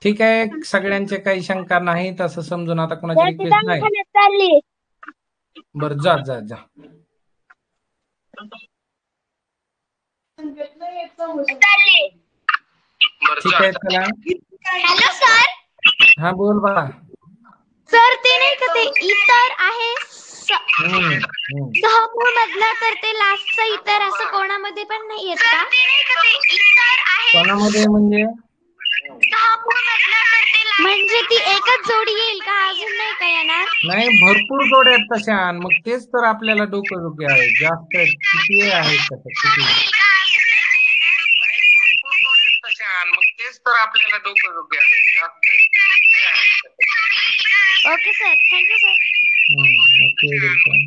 ठीक आहे, सगळ्यांचे काही शंका नाहीत असं समजून, आता कोणाची रिक्वेस्ट नाही. चालली. बरं, जा जा जा. ठीक आहे, चला. Hello sir. हा बोल बा. सर, ते नाही का ते इतर आहे सहामूळ मधला, तर ते लास्टचा इतर असं कोणामध्ये पण नाही येत का? कोणामध्ये म्हणजे? म्हणजे ती एकच जोडी येईल का, अजून नाही का येणार? नाही, भरपूर जोड्या आहेत तशा, मग तेच तर आपल्याला डोकं दुखी आहे. जास्त किती आहेत तसं, किती? मग तेच तर आपल्याला डोकं दुखी आहे. Okay sir, thank you sir. Okay, welcome.